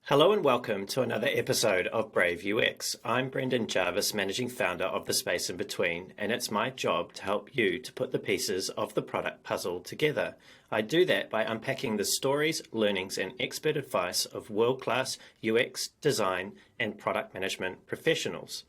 Hello and welcome to another episode of Brave UX. I'm Brendan Jarvis, managing founder of The Space in Between, and it's my job to help you to put the pieces of the product puzzle together. I do that by unpacking the stories, learnings, and expert advice of world-class UX, design, and product management professionals.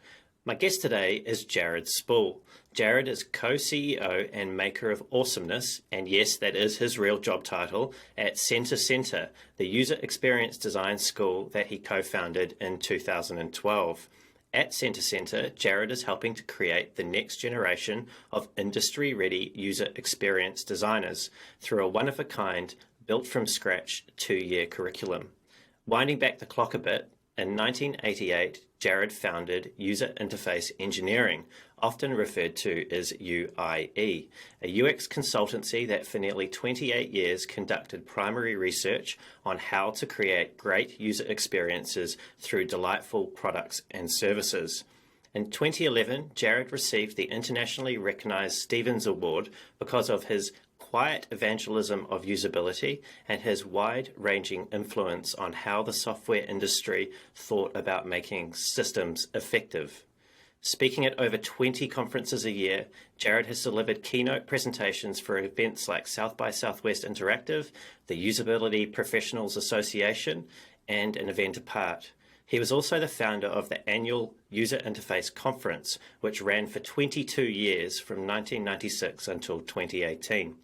My guest today is Jared Spool. Jared is co-CEO and maker of Awesomeness, and yes, that is his real job title, at Center, the user experience design school that he co-founded in 2012. At Center, Jared is helping to create the next generation of industry-ready user experience designers through a one-of-a-kind, built-from-scratch 2-year curriculum. Winding back the clock a bit, in 1988, Jared founded User Interface Engineering, often referred to as UIE, a UX consultancy that for nearly 28 years conducted primary research on how to create great user experiences through delightful products and services. In 2011, Jared received the internationally recognized Stevens Award because of his quiet evangelism of usability and his wide-ranging influence on how the software industry thought about making systems effective. Speaking at over 20 conferences a year, Jared has delivered keynote presentations for events like South by Southwest Interactive, the Usability Professionals Association, and an event apart. He was also the founder of the annual User Interface Conference, which ran for 22 years from 1996 until 2018.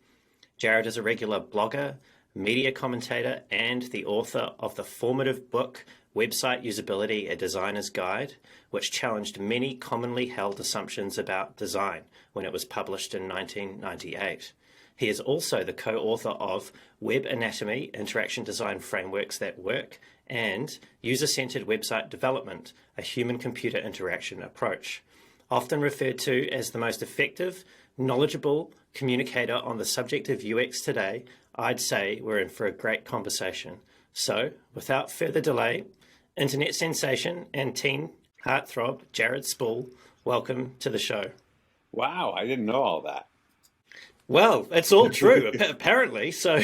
Jared is a regular blogger, media commentator, and the author of the formative book, Website Usability, A Designer's Guide, which challenged many commonly held assumptions about design when it was published in 1998. He is also the co-author of Web Anatomy, Interaction Design Frameworks That Work, and User-Centered Website Development, a Human-Computer Interaction Approach. Often referred to as the most effective, knowledgeable communicator on the subject of UX today, I'd say we're in for a great conversation. So, without further delay, internet sensation and teen heartthrob Jared Spool, welcome to the show. Wow, I didn't know all that. Well, it's all true, apparently. So,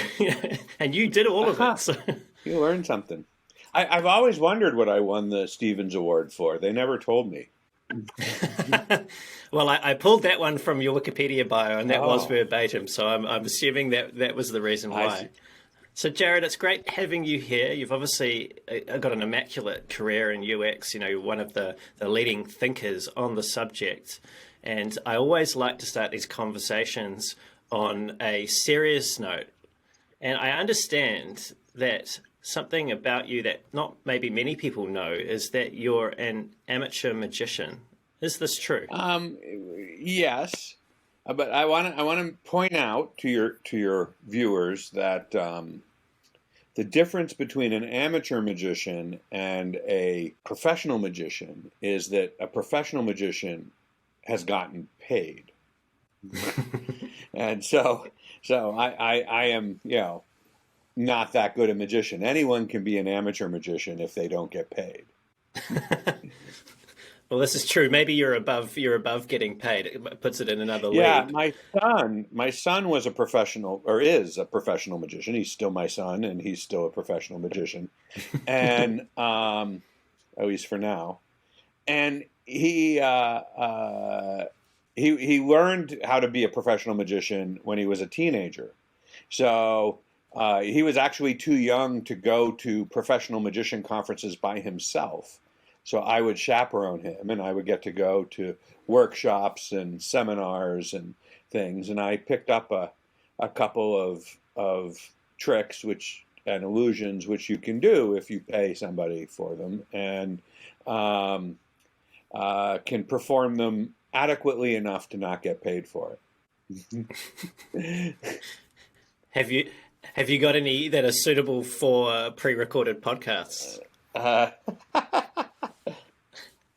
and you did all of it. So. You learned something. I've always wondered what I won the Stevens Award for. They never told me. Well, I pulled that one from your Wikipedia bio, and that was verbatim. So I'm assuming that was the reason why. So, Jared, it's great having you here. You've obviously got an immaculate career in UX, one of the leading thinkers on the subject. And I always like to start these conversations on a serious note. And I understand that something about you that not maybe many people know is that you're an amateur magician. Is this true? Yes, but I want to point out to your viewers that the difference between an amateur magician and a professional magician is that a professional magician has gotten paid, and so I am not that good a magician. Anyone can be an amateur magician if they don't get paid. Well, this is true. Maybe you're above getting paid. It puts it in another league. Yeah, my son was a professional, or is a professional magician. He's still my son, and he's still a professional magician, and at least for now. And he learned how to be a professional magician when he was a teenager. So he was actually too young to go to professional magician conferences by himself. So I would chaperone him, and I would get to go to workshops and seminars and things. And I picked up a couple of tricks and illusions which you can do if you pay somebody for them, and can perform them adequately enough to not get paid for it. Have you got any that are suitable for pre-recorded podcasts?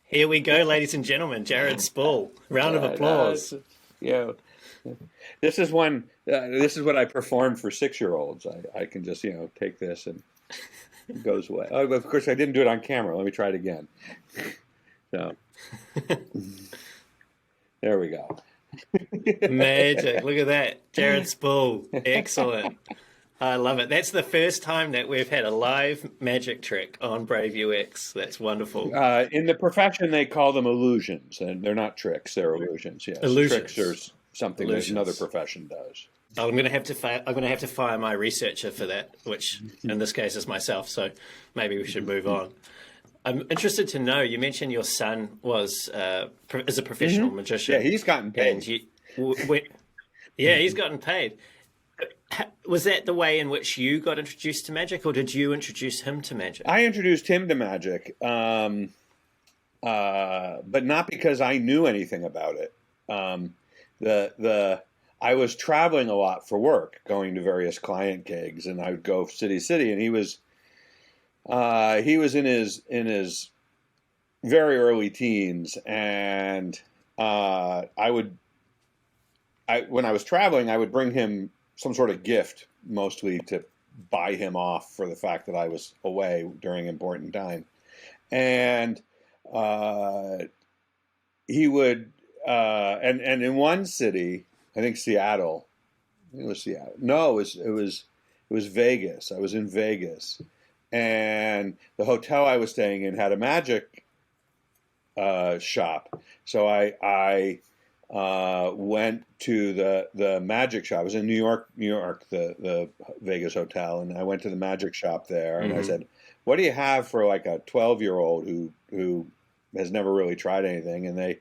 Here we go, ladies and gentlemen. Jared Spool. Round of applause. This is one. This is what I perform for 6-year-olds. I can just take this and it goes away. Oh, of course, I didn't do it on camera. Let me try it again. So there we go. Magic. Look at that. Jared Spool. Excellent. I love it. That's the first time that we've had a live magic trick on Brave UX. That's wonderful. In the profession, they call them illusions, and they're not tricks; they're illusions. Yes, tricks are Illusions. something that another Illusions. profession does. I'm going to have to I'm going to have to fire my researcher for that, which in this case is myself. So maybe we should move on. I'm interested to know. You mentioned your son was is a professional magician. Yeah, he's gotten paid. And yeah, he's gotten paid. Was that the way in which you got introduced to magic, or did you introduce him to magic? I introduced him to magic, but not because I knew anything about it. I was traveling a lot for work, going to various client gigs, and I would go city to city, and he was in his very early teens, and when I was traveling, I would bring him some sort of gift, mostly to buy him off for the fact that I was away during important time. And he would, and in one city, I think Seattle, it was Seattle. No, it was Vegas. I was in Vegas, and the hotel I was staying in had a magic shop. So I went to the magic shop. I was in New York, the Vegas hotel, and I went to the magic shop there, and I said, "What do you have for like a 12-year-old who has never really tried anything?" And they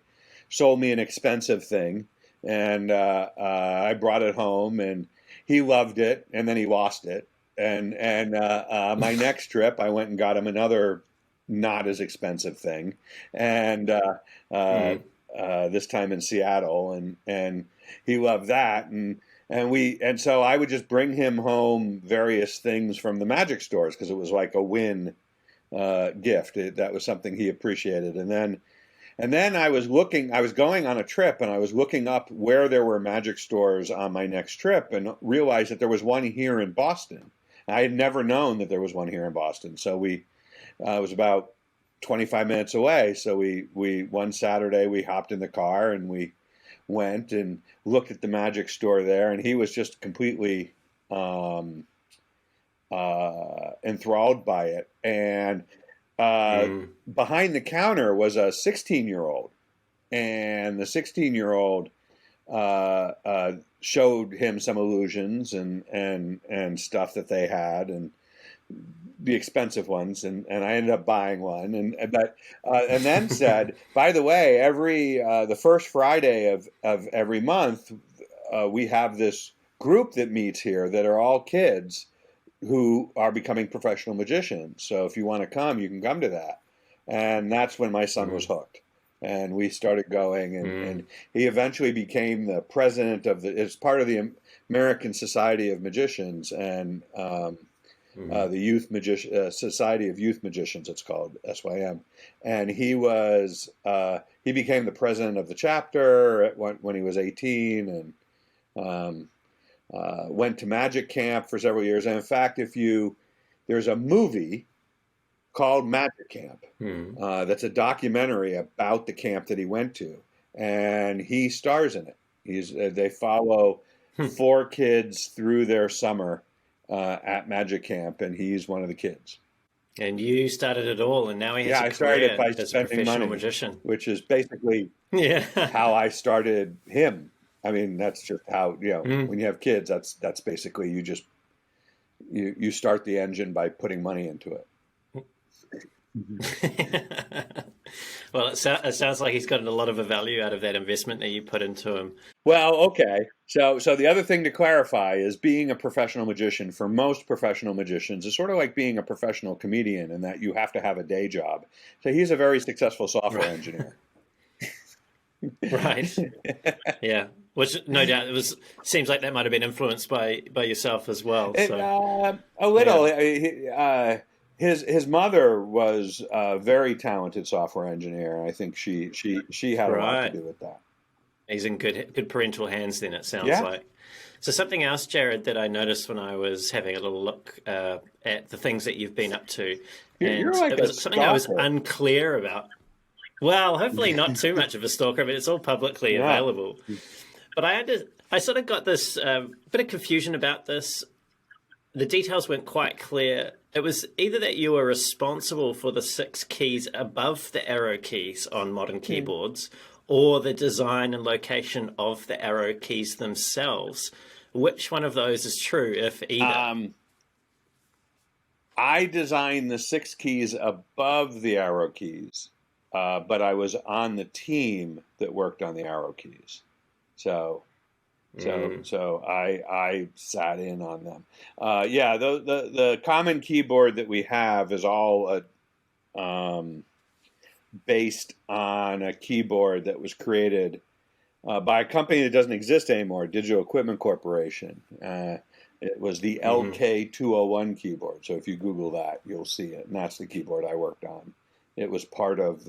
sold me an expensive thing, and I brought it home, and he loved it, and then he lost it. And my next trip, I went and got him another not as expensive thing, and this time in Seattle, and he loved that, and so I would just bring him home various things from the magic stores because it was like a win gift. That was something he appreciated, and then I was going on a trip, and I was looking up where there were magic stores on my next trip, and realized that there was one here in Boston. I had never known that there was one here in Boston, so it was about 25 minutes away. So we one Saturday we hopped in the car and we went and looked at the magic store there, and he was just completely enthralled by it. And behind the counter was a 16-year-old, and the 16-year-old showed him some illusions and stuff that they had, and the expensive ones, and I ended up buying one, and then said, by the way, the first Friday of every month, we have this group that meets here that are all kids who are becoming professional magicians. So if you want to come, you can come to that. And that's when my son was hooked, and we started going, and he eventually became the president as part of the American Society of Magicians, and the Youth Society of Youth Magicians, it's called, SYM. And he became the president of the chapter when he was 18, and went to magic camp for several years. And in fact, there's a movie called Magic Camp that's a documentary about the camp that he went to, and he stars in it. They follow 4 kids through their summer at Magic Camp, and he's one of the kids. And you started it all, and now he has I started it by as a spending professional money, magician. which is basically how I started him. I mean, that's just how, when you have kids, that's basically you start the engine by putting money into it. Well, it sounds like he's gotten a lot of value out of that investment that you put into him. Well, okay. So the other thing to clarify is being a professional magician for most professional magicians is sort of like being a professional comedian, in that you have to have a day job. So he's a very successful software engineer. Right. Yeah. Which no doubt seems like that might have been influenced by yourself as well. So. A little. Yeah. His mother was a very talented software engineer. I think she had a lot to do with that. He's in good parental hands then, it sounds like. So something else, Jared, that I noticed when I was having a little look at the things that you've been up to, and you're like it was something I was unclear about. Well, hopefully not too much of a stalker, but it's all publicly available. But I sort of got this bit of confusion about this. the details weren't quite clear. It was either that you were responsible for the six keys above the arrow keys on modern keyboards, or the design and location of the arrow keys themselves. Which one of those is true, if either? I designed the six keys above the arrow keys, but I was on the team that worked on the arrow keys. So I sat in on them. Yeah, the common keyboard that we have is all based on a keyboard that was created by a company that doesn't exist anymore, Digital Equipment Corporation. It was the LK201 keyboard. So if you Google that, you'll see it. And that's the keyboard I worked on. It was part of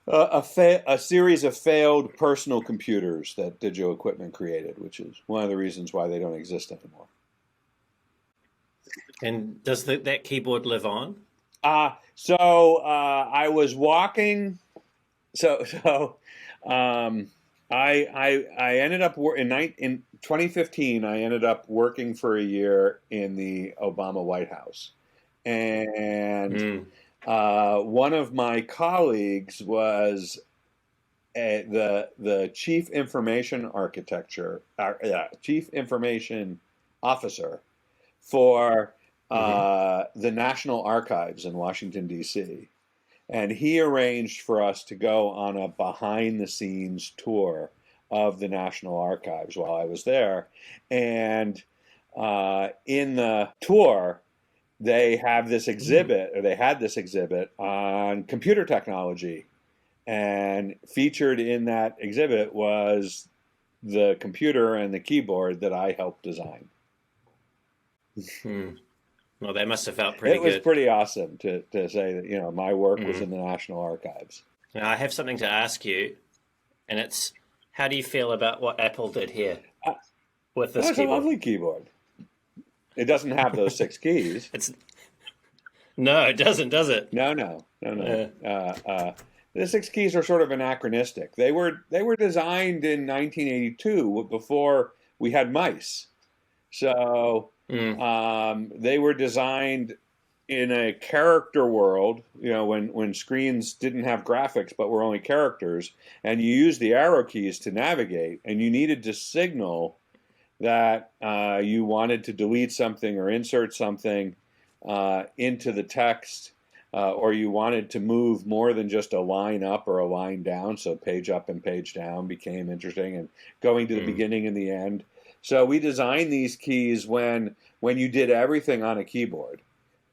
a series of failed personal computers that Digital Equipment created, which is one of the reasons why they don't exist anymore. And does that keyboard live on? I was walking. I ended up in 2015. I ended up working for a year in the Obama White House, and one of my colleagues was the chief information chief information officer for the National Archives in Washington, D.C. And he arranged for us to go on a behind-the-scenes tour of the National Archives while I was there. And in the tour, they had this exhibit on computer technology. And featured in that exhibit was the computer and the keyboard that I helped design. Well, that must have felt pretty good. It was pretty awesome to say that, my work was in the National Archives. Now, I have something to ask you, and it's, how do you feel about what Apple did here with this keyboard? It's a lovely keyboard. It doesn't have those six keys. No, it doesn't, does it? No. The six keys are sort of anachronistic. They were designed in 1982 before we had mice. So they were designed in a character world, when screens didn't have graphics but were only characters, and you used the arrow keys to navigate, and you needed to signal that you wanted to delete something or insert something into the text, or you wanted to move more than just a line up or a line down, so page up and page down became interesting, and going to the beginning and the end. So we designed these keys when you did everything on a keyboard.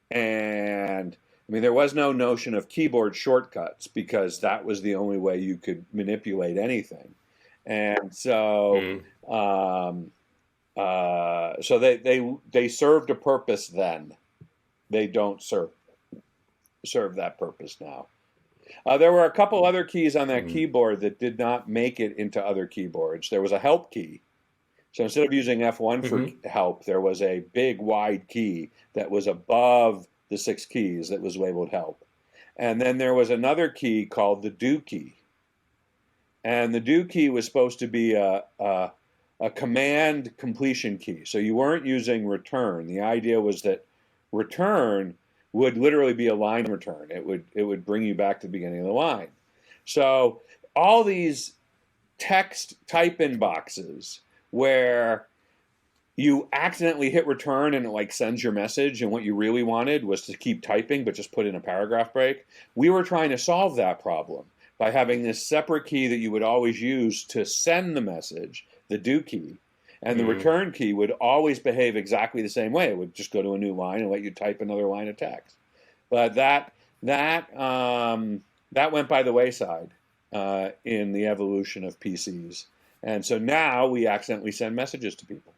And there was no notion of keyboard shortcuts because that was the only way you could manipulate anything. And so so they served a purpose then. They don't serve that purpose now. There were a couple other keys on that keyboard that did not make it into other keyboards. There was a help key. So instead of using F1 for help, there was a big wide key that was above the six keys that was labeled help. And then there was another key called the do key. And the do key was supposed to be a command completion key. So you weren't using return. The idea was that return would literally be a line return. It would bring you back to the beginning of the line. So all these text type-in boxes where you accidentally hit return and it sends your message, and what you really wanted was to keep typing but just put in a paragraph break. We were trying to solve that problem by having this separate key that you would always use to send the message, the do key, and the return key would always behave exactly the same way. It would just go to a new line and let you type another line of text. But that went by the wayside in the evolution of PCs. And so now we accidentally send messages to people.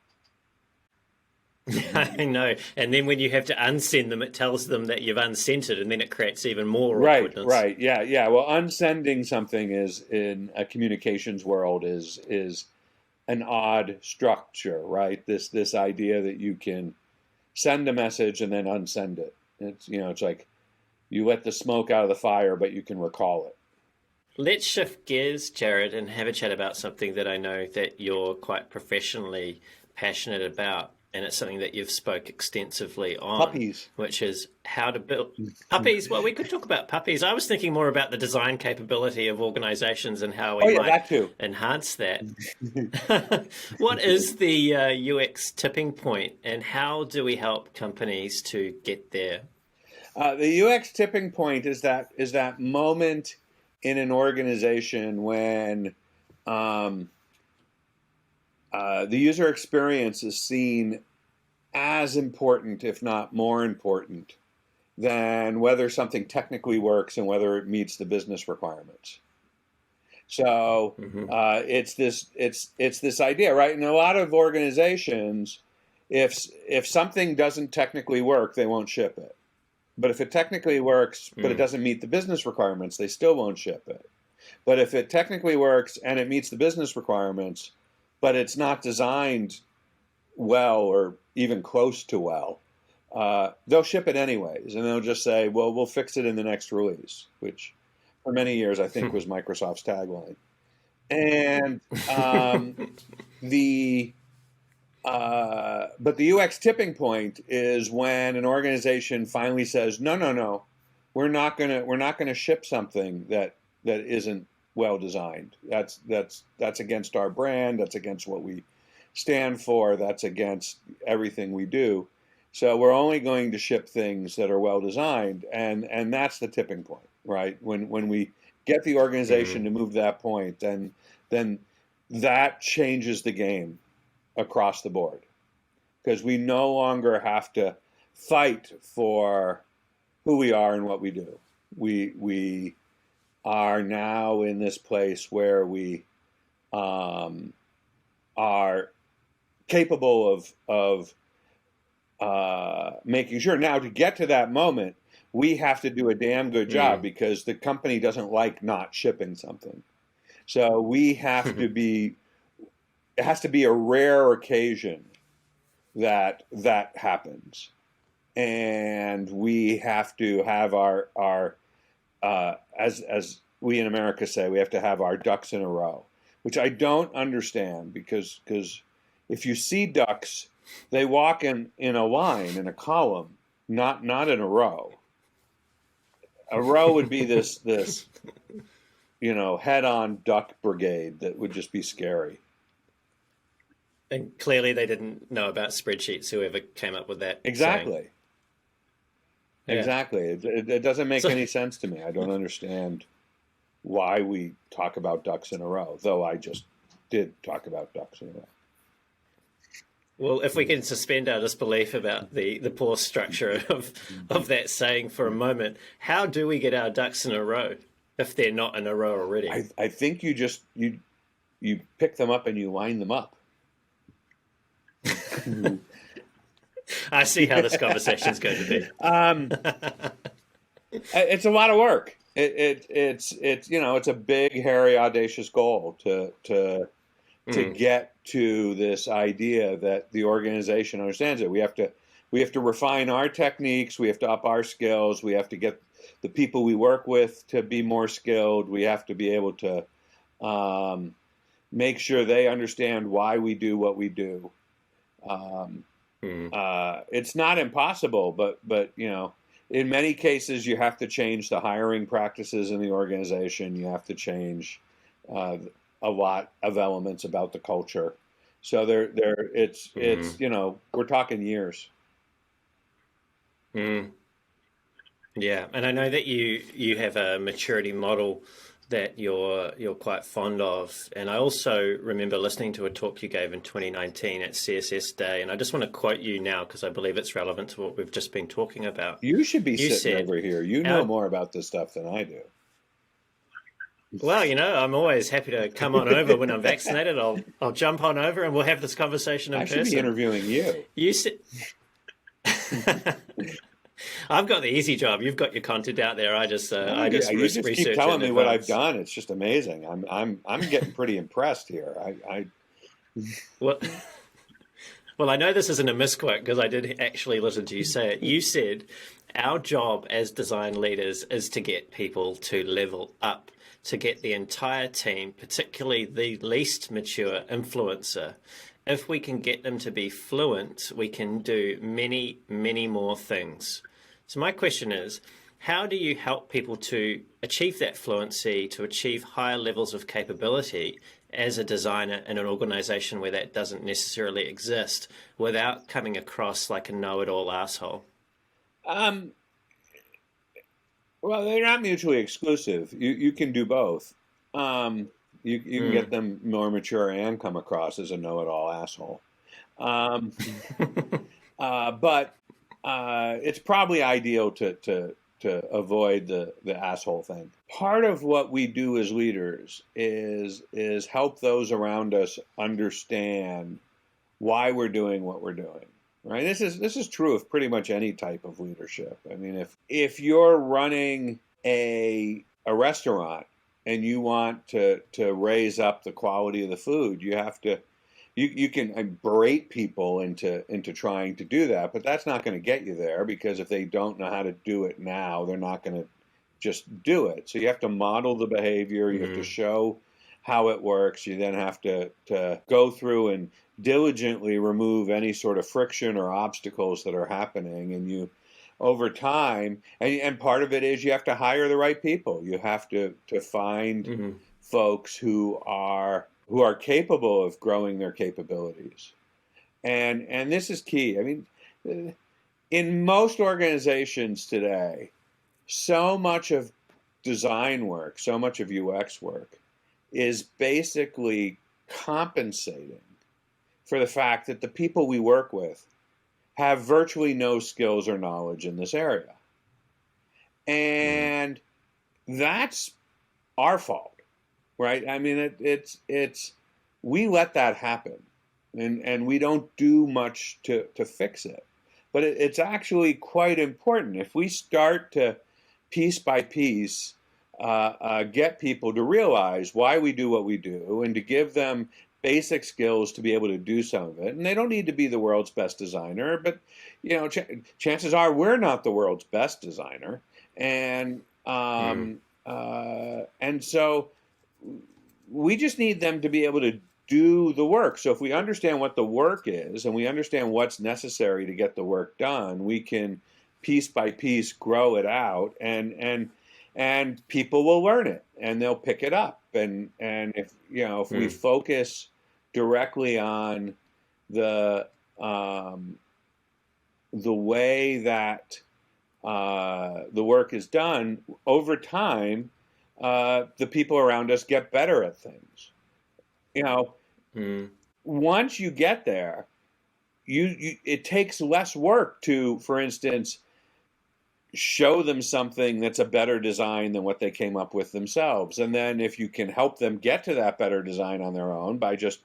I know. And then when you have to unsend them, it tells them that you've unsent it, and then it creates even more awkwardness. Right. Yeah. Well, unsending something is, in a communications world, is an odd structure, right? This idea that you can send a message and then unsend it. It's like you let the smoke out of the fire, but you can recall it. Let's shift gears, Jared, and have a chat about something that I know that you're quite professionally passionate about. and it's something that you've spoke extensively on, Puppies. which is how to build puppies. Well, we could talk about puppies. I was thinking more about the design capability of organizations and how Oh we yeah, might that too. enhance that. What is the UX tipping point, and how do we help companies to get there? The UX tipping point is that moment in an organization when um, the user experience is seen as important, if not more important, than whether something technically works and whether it meets the business requirements. So it's this idea, right? In a lot of organizations, if something doesn't technically work, they won't ship it. But if it technically works, but it doesn't meet the business requirements, they still won't ship it. But if it technically works and it meets the business requirements, but it's not designed well or even close to well, they'll ship it anyways. And they'll just say, well, we'll fix it in the next release, which for many years I think was Microsoft's tagline. And but the UX tipping point is when an organization finally says, no, we're not gonna ship something that isn't well designed. That's against our brand. That's against what we stand for. That's against everything we do. So we're only going to ship things that are well designed, and that's the tipping point, right? When we get the organization to move to that point, then that changes the game across the board, because we no longer have to fight for who we are and what we do. We are now in this place where we are capable of making sure. Now, to get to that moment, we have to do a damn good job, because the company doesn't like not shipping something. So we have to be. It has to be a rare occasion that happens, and we have to have our as we in America say, we have to have our ducks in a row, which I don't understand, because if you see ducks, they walk in a line, in a column, not in a row. A row would be this head-on duck brigade that would just be scary. And clearly they didn't know about spreadsheets, whoever came up with that. Exactly. Saying. Exactly. It doesn't make any sense to me. I don't understand why we talk about ducks in a row, though I just did talk about ducks in a row. Well, if we can suspend our disbelief about the poor structure of that saying for a moment, how do we get our ducks in a row if they're not in a row already? I think you pick them up and you line them up. I see how this conversation is going to be. It's a lot of work. It's a big, hairy, audacious goal to get to this idea that the organization understands it. We have to refine our techniques. We have to up our skills. We have to get the people we work with to be more skilled. We have to be able to make sure they understand why we do what we do. It's not impossible, but in many cases you have to change the hiring practices in the organization. You have to change a lot of elements about the culture. So it's we're talking years. Yeah, and I know that you have a maturity model that you're quite fond of, and I also remember listening to a talk you gave in 2019 at CSS Day, and I just want to quote you now because I believe it's relevant to what we've just been talking about. You should be sitting over here. You know more about this stuff than I do. Well, I'm always happy to come on over when I'm vaccinated. I'll jump on over and we'll have this conversation in person. I should be interviewing you. You said. I've got the easy job. You've got your content out there. I just research. Keep telling me what I've done. It's just amazing. I'm getting pretty impressed here. Well, I know this isn't a misquote because I did actually listen to you say it. You said our job as design leaders is to get people to level up, to get the entire team, particularly the least mature influencer, if we can get them to be fluent, we can do many, many more things. So my question is, how do you help people to achieve that fluency, to achieve higher levels of capability as a designer in an organization where that doesn't necessarily exist, without coming across like a know-it-all asshole? Um, well, they're not mutually exclusive. You can do both. You can get them more mature and come across as a know-it-all asshole. Um, but it's probably ideal to avoid the asshole thing. Part of what we do as leaders is help those around us understand why we're doing what we're doing. Right? This is true of pretty much any type of leadership. I mean, if you're running a restaurant and you want to raise up the quality of the food, you have to you can berate people into trying to do that, but that's not going to get you there, because if they don't know how to do it now, they're not going to just do it. So you have to model the behavior, you have to show how it works. You then have to go through and diligently remove any sort of friction or obstacles that are happening, and you over time, and part of it is you have to hire the right people. You have to find folks who are capable of growing their capabilities, and this is key. I mean, in most organizations today, so much of design work, so much of UX work is basically compensating for the fact that the people we work with have virtually no skills or knowledge in this area. And that's our fault, right? I mean, it's we let that happen, and we don't do much to fix it. But it's actually quite important. If we start to, piece by piece, get people to realize why we do what we do, and to give them basic skills to be able to do some of it. And they don't need to be the world's best designer, but chances are we're not the world's best designer, and so we just need them to be able to do the work. So if we understand what the work is, and we understand what's necessary to get the work done, we can piece by piece grow it out, and people will learn it and they'll pick it up. And if we focus directly on the way that the work is done, over time, the people around us get better at things. Once you get there, it takes less work to, for instance, show them something that's a better design than what they came up with themselves. And then if you can help them get to that better design on their own by just,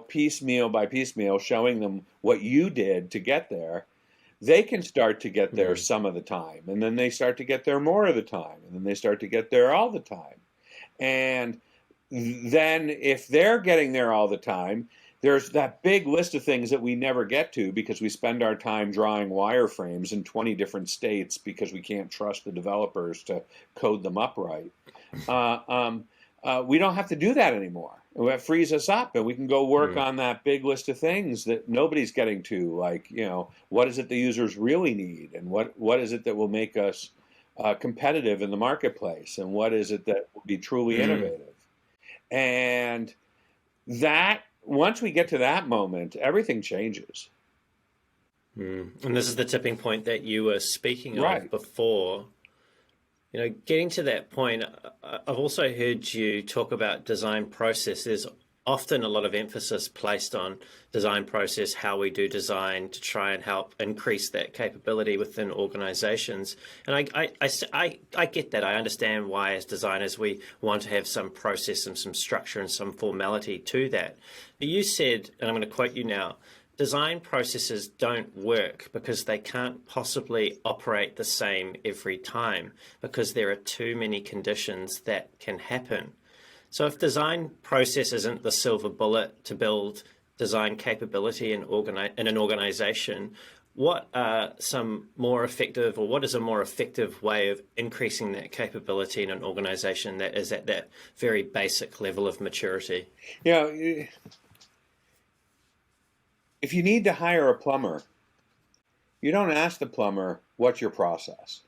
piecemeal by piecemeal, showing them what you did to get there, they can start to get there some of the time. And then they start to get there more of the time. And then they start to get there all the time. And then if they're getting there all the time, there's that big list of things that we never get to because we spend our time drawing wireframes in 20 different states because we can't trust the developers to code them up right. We don't have to do that anymore. That frees us up, and we can go work on that big list of things that nobody's getting to, like, what is it the users really need, and what is it that will make us competitive in the marketplace, and what is it that will be truly innovative. And that, once we get to that moment, everything changes. And this is the tipping point that you were speaking of before. Getting to that point, I've also heard you talk about design process. There's often a lot of emphasis placed on design process, how we do design, to try and help increase that capability within organizations. And I get that. I understand why, as designers, we want to have some process and some structure and some formality to that. But you said, and I'm going to quote you now, design processes don't work because they can't possibly operate the same every time because there are too many conditions that can happen. So if design process isn't the silver bullet to build design capability in an organization, what are some more effective, or what is a more effective way of increasing that capability in an organization that is at that very basic level of maturity? if you need to hire a plumber, you don't ask the plumber, what's your process?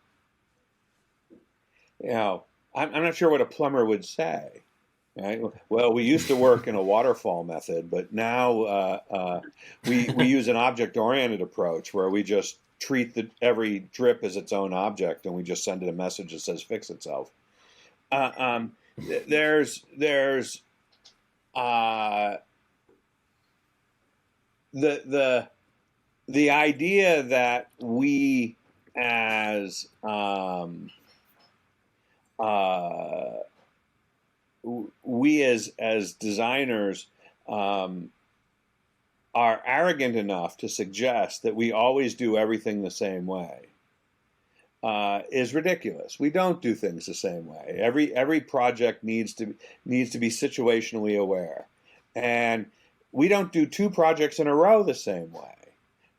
I'm not sure what a plumber would say. Right? Well, we used to work in a waterfall method, but now we use an object-oriented approach where we just treat every drip as its own object, and we just send it a message that says "fix itself." There's the idea that we as designers are arrogant enough to suggest that we always do everything the same way is ridiculous. We don't do things the same way. Every project needs to be situationally aware, and we don't do two projects in a row the same way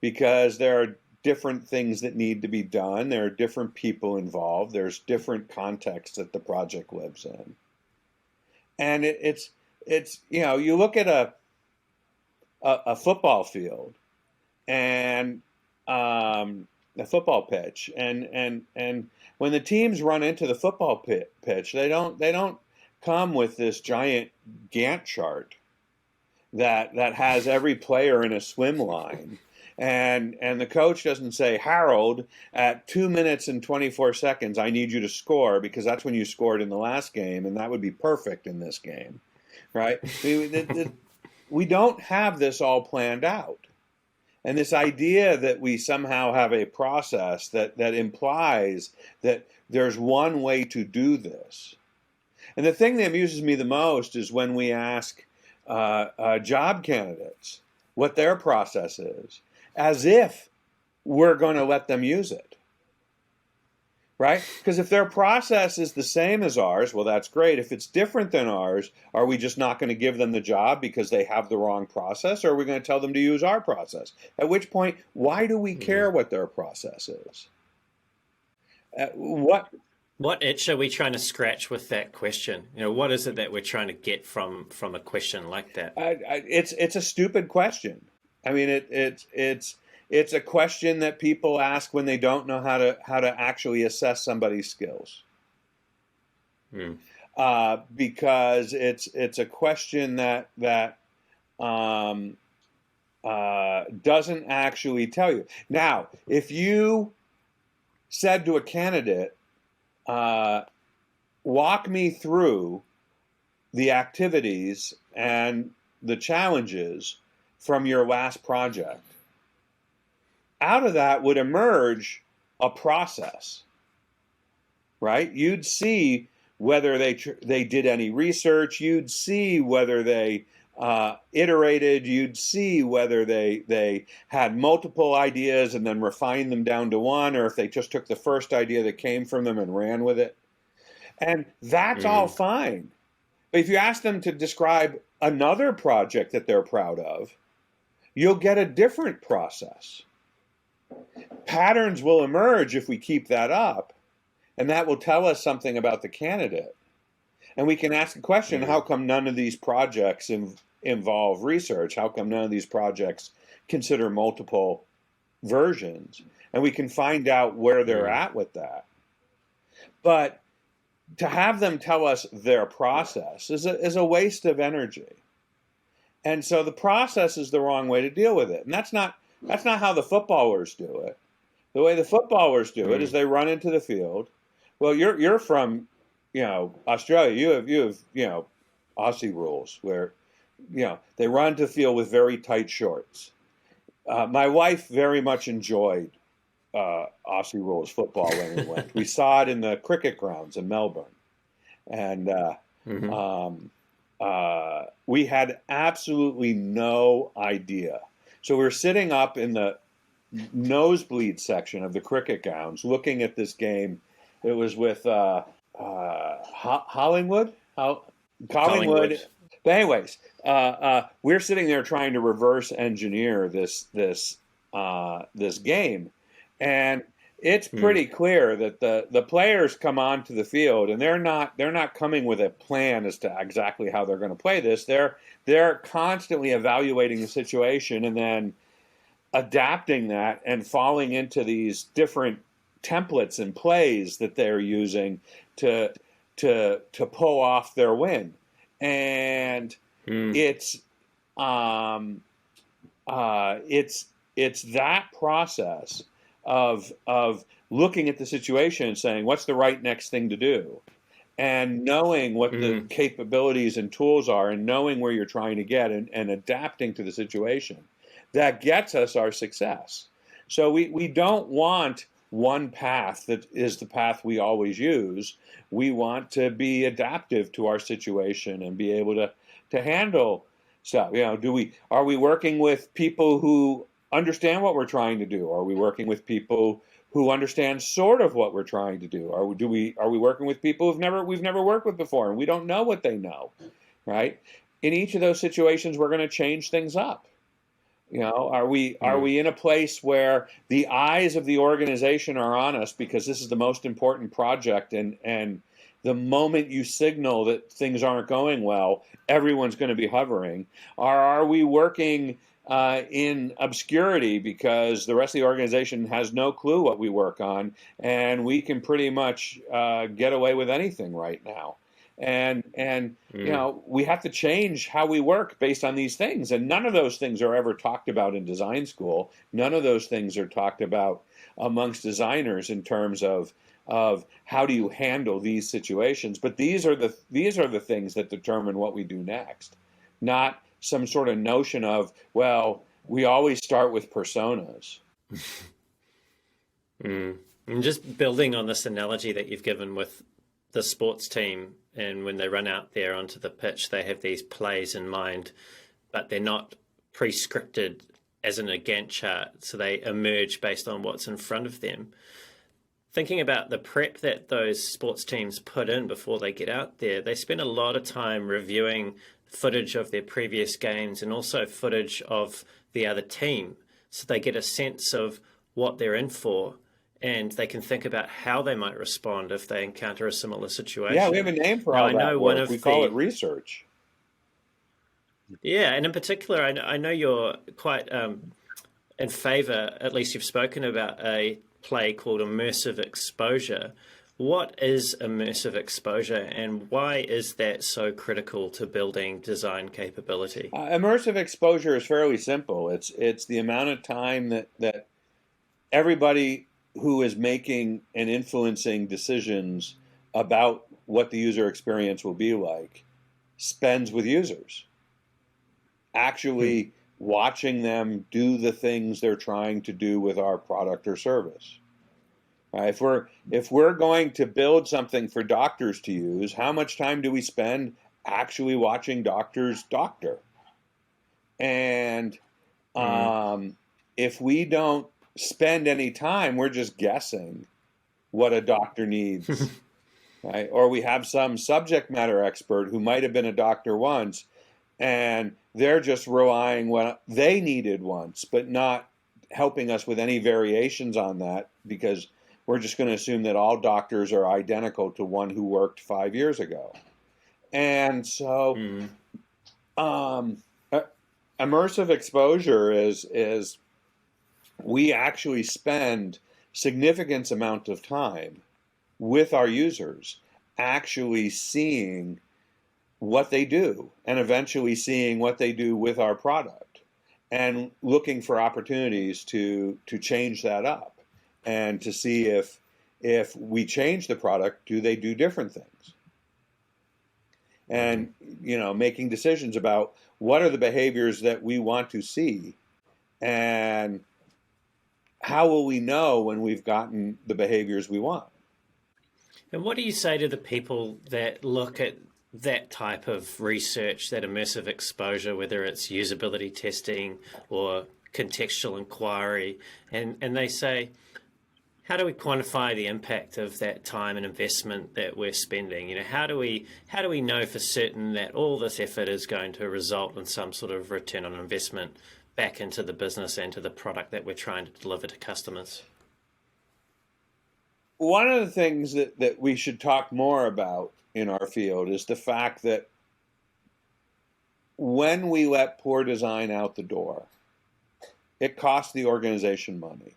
because there are different things that need to be done. There are different people involved. There's different contexts that the project lives in. And it's you look at a football field and a football pitch, and when the teams run into the football pitch, they don't come with this giant Gantt chart that has every player in a swim line. And the coach doesn't say, Harold, at 2 minutes and 24 seconds, I need you to score because that's when you scored in the last game, and that would be perfect in this game, right? We don't have this all planned out. And this idea that we somehow have a process that implies that there's one way to do this. And the thing that amuses me the most is when we ask job candidates what their process is, as if we're going to let them use it, right? Because if their process is the same as ours, well, that's great. If it's different than ours, are we just not going to give them the job because they have the wrong process, or are we going to tell them to use our process? At which point, why do we care what their process is? What itch are we trying to scratch with that question? What is it that we're trying to get from a question like that? It's a stupid question. I mean, it's a question that people ask when they don't know how to actually assess somebody's skills. Because it's a question that doesn't actually tell you. Now, if you said to a candidate, walk me through the activities and the challenges from your last project, out of that would emerge a process, right? You'd see whether they did any research. You'd see whether they iterated. You'd see whether they had multiple ideas and then refined them down to one, or if they just took the first idea that came from them and ran with it. And that's all fine. But if you ask them to describe another project that they're proud of, you'll get a different process. Patterns will emerge if we keep that up, and that will tell us something about the candidate. And we can ask the question, how come none of these projects involve research? How come none of these projects consider multiple versions? And we can find out where they're at with that. But to have them tell us their process is a waste of energy. And so the process is the wrong way to deal with it. And that's not how the footballers do it. The way the footballers do it is they run into the field. Well, you're from, Australia. You have Aussie rules where, they run to the field with very tight shorts. My wife very much enjoyed Aussie rules football when we went. We saw it in the cricket grounds in Melbourne, and we had absolutely no idea. So we were sitting up in the nosebleed section of the cricket grounds looking at this game. It was with Collingwood. But anyways, we're sitting there trying to reverse engineer this game, and it's Mm, pretty clear that the players come onto the field and they're not coming with a plan as to exactly how they're going to play this. They're constantly evaluating the situation and then adapting that and falling into these different templates and plays that they're using to to pull off their win. And mm, it's um, it's that process of looking at the situation and saying what's the right next thing to do, and knowing what the mm, capabilities and tools are, and knowing where you're trying to get, and adapting to the situation that gets us our success. So we don't want one path that is the path we always use. We want to be adaptive to our situation and be able to handle stuff. Are we working with people who understand what we're trying to do? Are we working with people who understand sort of what we're trying to do? Are we working with people we've never worked with before and we don't know what they know, right? In each of those situations, we're going to change things up. Are mm. we in a place where the eyes of the organization are on us because this is the most important project, and the moment you signal that things aren't going well, everyone's going to be hovering? Or are we working in obscurity because the rest of the organization has no clue what we work on, and we can pretty much get away with anything right now? And Mm. we have to change how we work based on these things, and none of those things are ever talked about in design school. None of those things are talked about amongst designers in terms of how do you handle these situations. But these are the things that determine what we do next, not some sort of notion of, well, we always start with personas. Mm. And just building on this analogy that you've given with the sports team, and when they run out there onto the pitch, they have these plays in mind, but they're not pre-scripted as in a Gantt chart, so they emerge based on what's in front of them. Thinking about the prep that those sports teams put in before they get out there, they spend a lot of time reviewing footage of their previous games and also footage of the other team, so they get a sense of what they're in for, and they can think about how they might respond if they encounter a similar Yeah, we have situation. a name for Now, all I that know one work. We of call it the, research. yeah, and in particular, I know you're quite in favor, at least you've spoken about a play called immersive exposure. What is immersive exposure, and why is that so critical to building design capability? Immersive exposure is fairly simple. It's the amount of time that everybody who is making and influencing decisions about what the user experience will be like spends with users, Hmm. actually watching them do the things they're trying to do with our product or service. If we're going to build something for doctors to use, how much time do we spend actually watching doctors doctor? And Mm. um, if we don't spend any time, we're just guessing what a doctor needs, right? Or we have some subject matter expert who might have been a doctor once, and they're just relying what they needed once, but not helping us with any variations on that because we're just going to assume that all doctors are identical to one who worked 5 years ago. And so, Mm. um, immersive exposure is we actually spend significant amount of time with our users actually seeing what they do and eventually seeing what they do with our product and looking for opportunities to change that up and to see if we change the product, do they do different things? Mm. And making decisions about what are the behaviors that we want to see, and how will we know when we've gotten the behaviors we want? And what do you say to the people that look at that type of research, that immersive exposure, whether it's usability testing or contextual inquiry, and they say, how do we quantify the impact of that time and investment that we're spending? How do we know for certain that all this effort is going to result in some sort of return on investment back into the business and to the product that we're trying to deliver to customers? one of the things that we should talk more about in our field is the fact that when we let poor design out the door, it costs the organization money.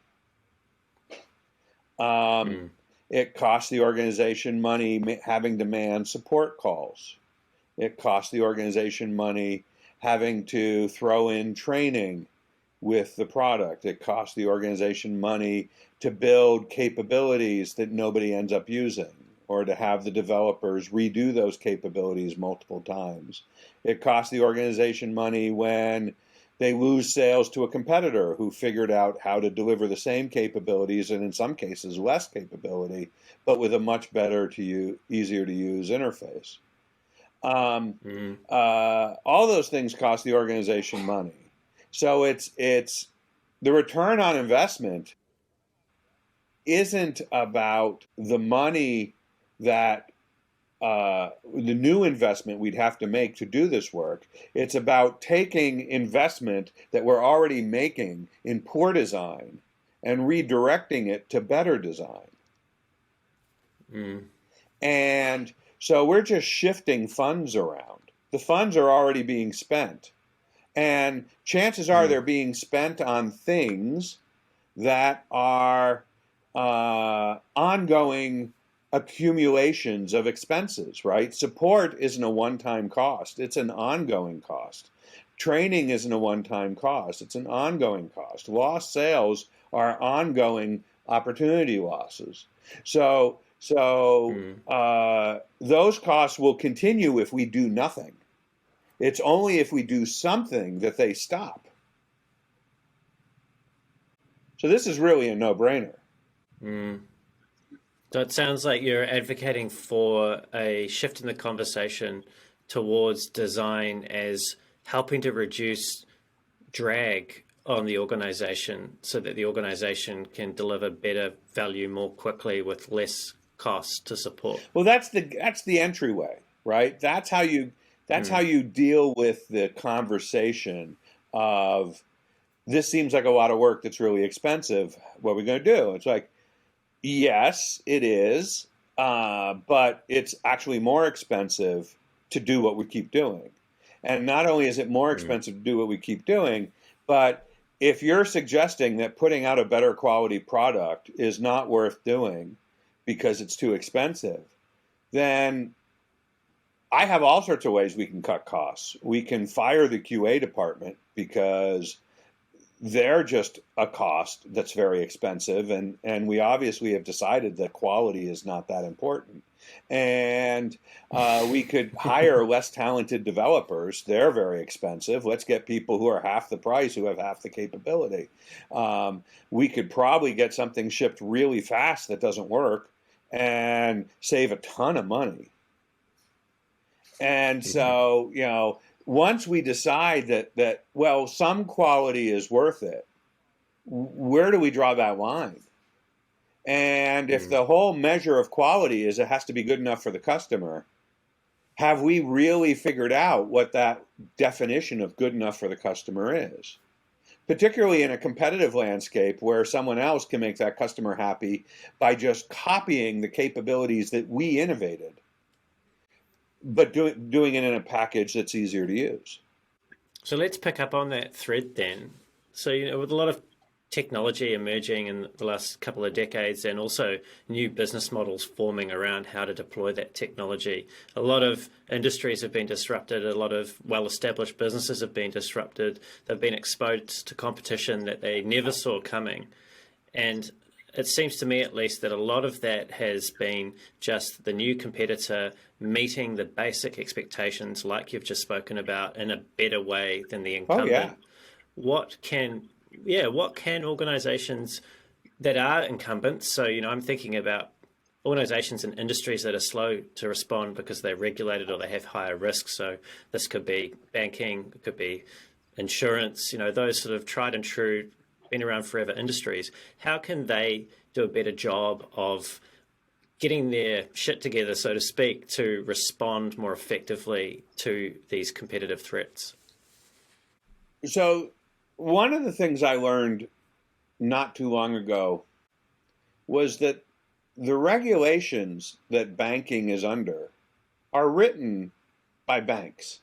It costs the organization money having to man support calls. It costs the organization money having to throw in training with the product. It costs the organization money to build capabilities that nobody ends up using, or to have the developers redo those capabilities multiple times. It costs the organization money when they lose sales to a competitor who figured out how to deliver the same capabilities, and in some cases less capability, but with a much better easier to use interface. All those things cost the organization money. So it's the return on investment isn't about the money that the new investment we'd have to make to do this work. It's about taking investment that we're already making in poor design and redirecting it to better design. And so we're just shifting funds around. The funds are already being spent. And chances are they're being spent on things that are ongoing accumulations of expenses, right? Support isn't a one-time cost. It's an ongoing cost. Training isn't a one-time cost. It's an ongoing cost. Lost sales are ongoing opportunity losses. So those costs will continue if we do nothing. It's only if we do something that they stop. So this is really a no-brainer. So it sounds like you're advocating for a shift in the conversation towards design as helping to reduce drag on the organization so that the organization can deliver better value more quickly with less costs to support. Well, that's the entryway, right? That's how you deal with the conversation of, this seems like a lot of work that's really expensive. What are we going to do? It's like, yes, it is, but it's actually more expensive to do what we keep doing. And not only is it more expensive to do what we keep doing, but if you're suggesting that putting out a better quality product is not worth doing because it's too expensive, then I have all sorts of ways we can cut costs. We can fire the QA department because they're just a cost that's very expensive, and we obviously have decided that quality is not that important. And we could hire less talented developers. They're very expensive. Let's get people who are half the price, who have half the capability. We could probably get something shipped really fast that doesn't work and save a ton of money. And so, once we decide that well, some quality is worth it, where do we draw that line? And if the whole measure of quality is it has to be good enough for the customer, have we really figured out what that definition of good enough for the customer is? Particularly in a competitive landscape where someone else can make that customer happy by just copying the capabilities that we innovated, but doing it in a package that's easier to use. So let's pick up on that thread then. So, with a lot of technology emerging in the last couple of decades and also new business models forming around how to deploy that technology, a lot of industries have been disrupted, a lot of well-established businesses have been disrupted, they've been exposed to competition that they never saw coming. And it seems to me, at least, that a lot of that has been just the new competitor meeting the basic expectations, like you've just spoken about, in a better way than the incumbent. Oh, yeah. What can organizations that are incumbents, so, I'm thinking about organizations and industries that are slow to respond because they're regulated or they have higher risk. So this could be banking, it could be insurance, those sort of tried and true, been around forever industries. How can they do a better job of getting their shit together, so to speak, to respond more effectively to these competitive threats? So one of the things I learned not too long ago was that the regulations that banking is under are written by banks,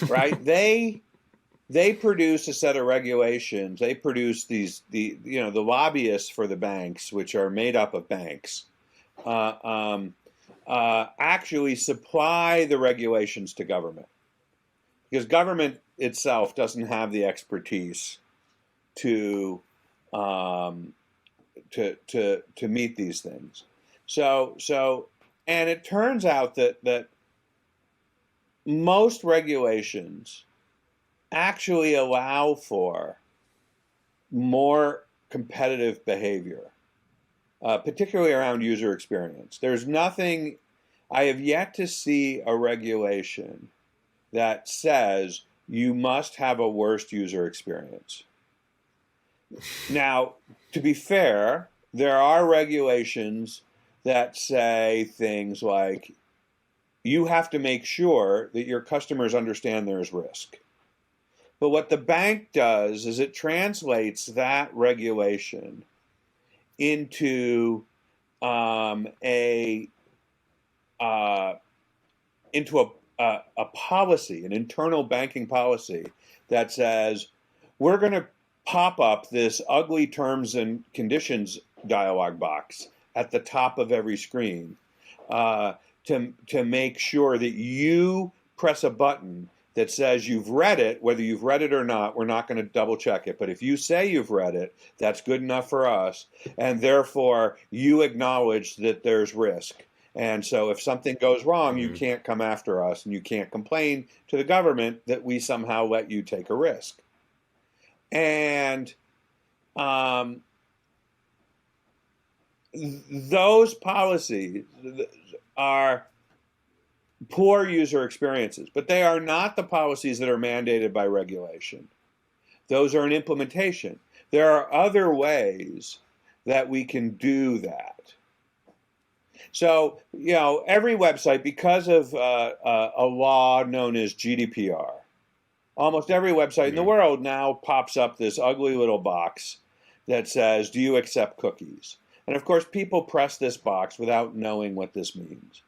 right? They produce a set of regulations. They produce the lobbyists for the banks, which are made up of banks, actually supply the regulations to government, because government itself doesn't have the expertise to meet these things. And it turns out that most regulations actually allow for more competitive behavior, particularly around user experience. There's nothing, I have yet to see a regulation that says you must have a worst user experience. Now, to be fair, there are regulations that say things like you have to make sure that your customers understand there's risk. But what the bank does is it translates that regulation into a policy, an internal banking policy that says we're going to pop up this ugly terms and conditions dialog box at the top of every screen to make sure that you press a button that says you've read it. Whether you've read it or not, we're not going to double check it. But if you say you've read it, that's good enough for us. And therefore, you acknowledge that there's risk. And so if something goes wrong, you can't come after us and you can't complain to the government that we somehow let you take a risk. And those policies are poor user experiences, but they are not the policies that are mandated by regulation. Those are an implementation. There are other ways that we can do that. So, every website, because of a law known as GDPR, almost every website in the world now pops up this ugly little box that says, do you accept cookies? And of course, people press this box without knowing what this means.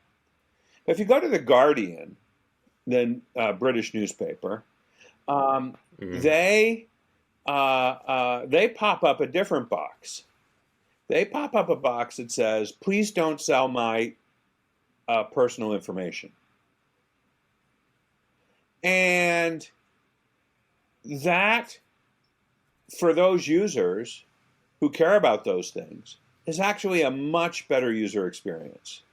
If you go to The Guardian, the British newspaper, they pop up a different box. They pop up a box that says, please don't sell my personal information. And that, for those users who care about those things, is actually a much better user experience.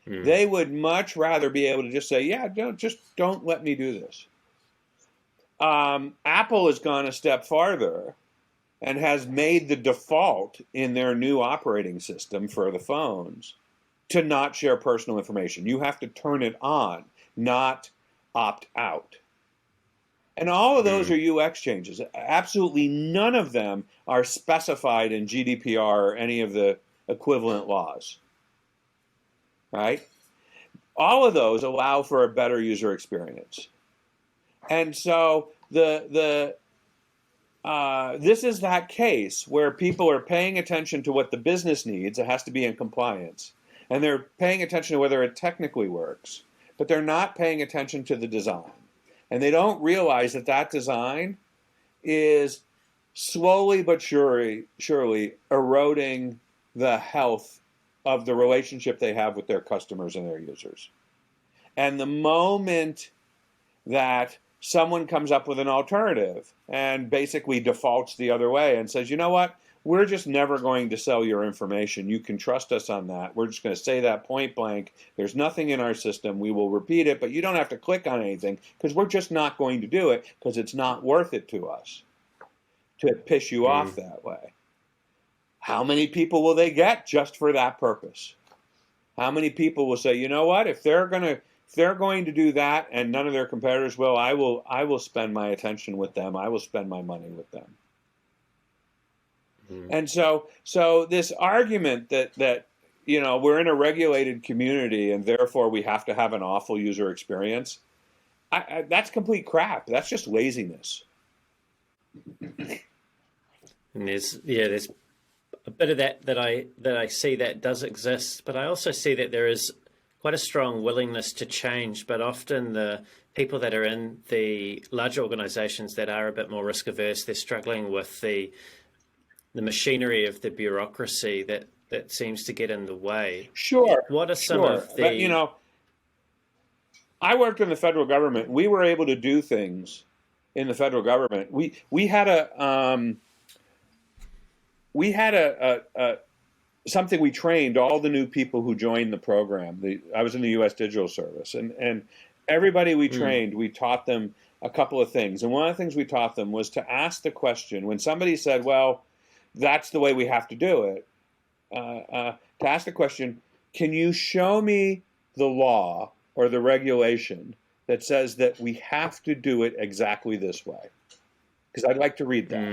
They would much rather be able to just say, yeah, don't let me do this. Apple has gone a step farther and has made the default in their new operating system for the phones to not share personal information. You have to turn it on, not opt out. And all of those are UX changes. Absolutely none of them are specified in GDPR or any of the equivalent laws. Right? All of those allow for a better user experience. And so this is that case where people are paying attention to what the business needs. It has to be in compliance. And they're paying attention to whether it technically works. But they're not paying attention to the design. And they don't realize that that design is slowly but surely eroding the health of the relationship they have with their customers and their users. And the moment that someone comes up with an alternative and basically defaults the other way and says, you know what, we're just never going to sell your information. You can trust us on that. We're just going to say that point blank. There's nothing in our system. We will repeat it, but you don't have to click on anything because we're just not going to do it because it's not worth it to us to piss you off that way. How many people will they get just for that purpose? How many people will say, you know what, if they're going to do that and none of their competitors will, I will spend my attention with them. I will spend my money with them. And so this argument that we're in a regulated community and therefore we have to have an awful user experience, that's complete crap. That's just laziness. And there's a bit of that I see that does exist, but I also see that there is quite a strong willingness to change. But often the people that are in the larger organisations that are a bit more risk averse, they're struggling with the machinery of the bureaucracy that seems to get in the way. Sure, What are some sure. of But, the I worked in the federal government. We were able to do things in the federal government. We had a something we trained all the new people who joined the program. I was in the U.S. Digital Service, and everybody we trained, we taught them a couple of things. And one of the things we taught them was to ask the question when somebody said, "Well, that's the way we have to do it." To ask the question, "Can you show me the law or the regulation that says that we have to do it exactly this way?" Because I'd like to read that.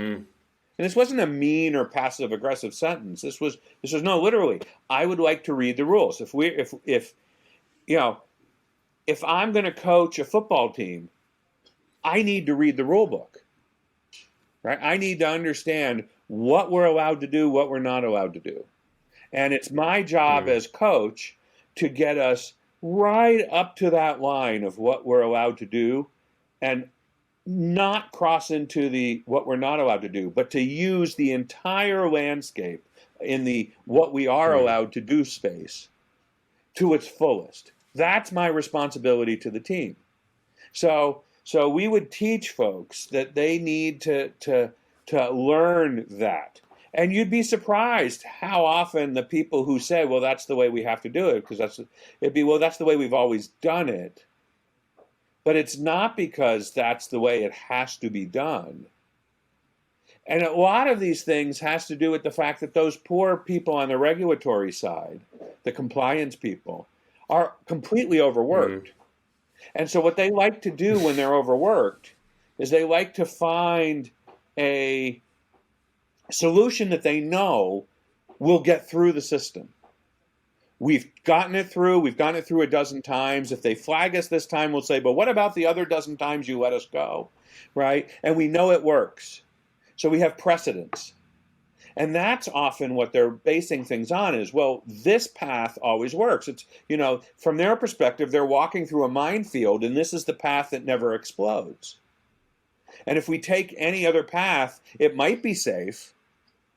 And this wasn't a mean or passive aggressive sentence. This was no, literally. I would like to read the rules. If I'm going to coach a football team, I need to read the rule book. Right? I need to understand what we're allowed to do, what we're not allowed to do. And it's my job as coach to get us right up to that line of what we're allowed to do and not cross into the what we're not allowed to do, but to use the entire landscape in the what we are allowed to do space to its fullest. That's my responsibility to the team. So we would teach folks that they need to learn that. And you'd be surprised how often the people who say, "Well, that's the way we have to do it," because that's the way we've always done it. But it's not because that's the way it has to be done. And a lot of these things has to do with the fact that those poor people on the regulatory side, the compliance people, are completely overworked. And so what they like to do when they're overworked is they like to find a solution that they know will get through the system. We've gotten it through a dozen times. If they flag us this time, we'll say, "But what about the other dozen times you let us go?" Right? And we know it works. So we have precedence. And that's often what they're basing things on is, well, this path always works. It's, from their perspective, they're walking through a minefield, and this is the path that never explodes. And if we take any other path, it might be safe,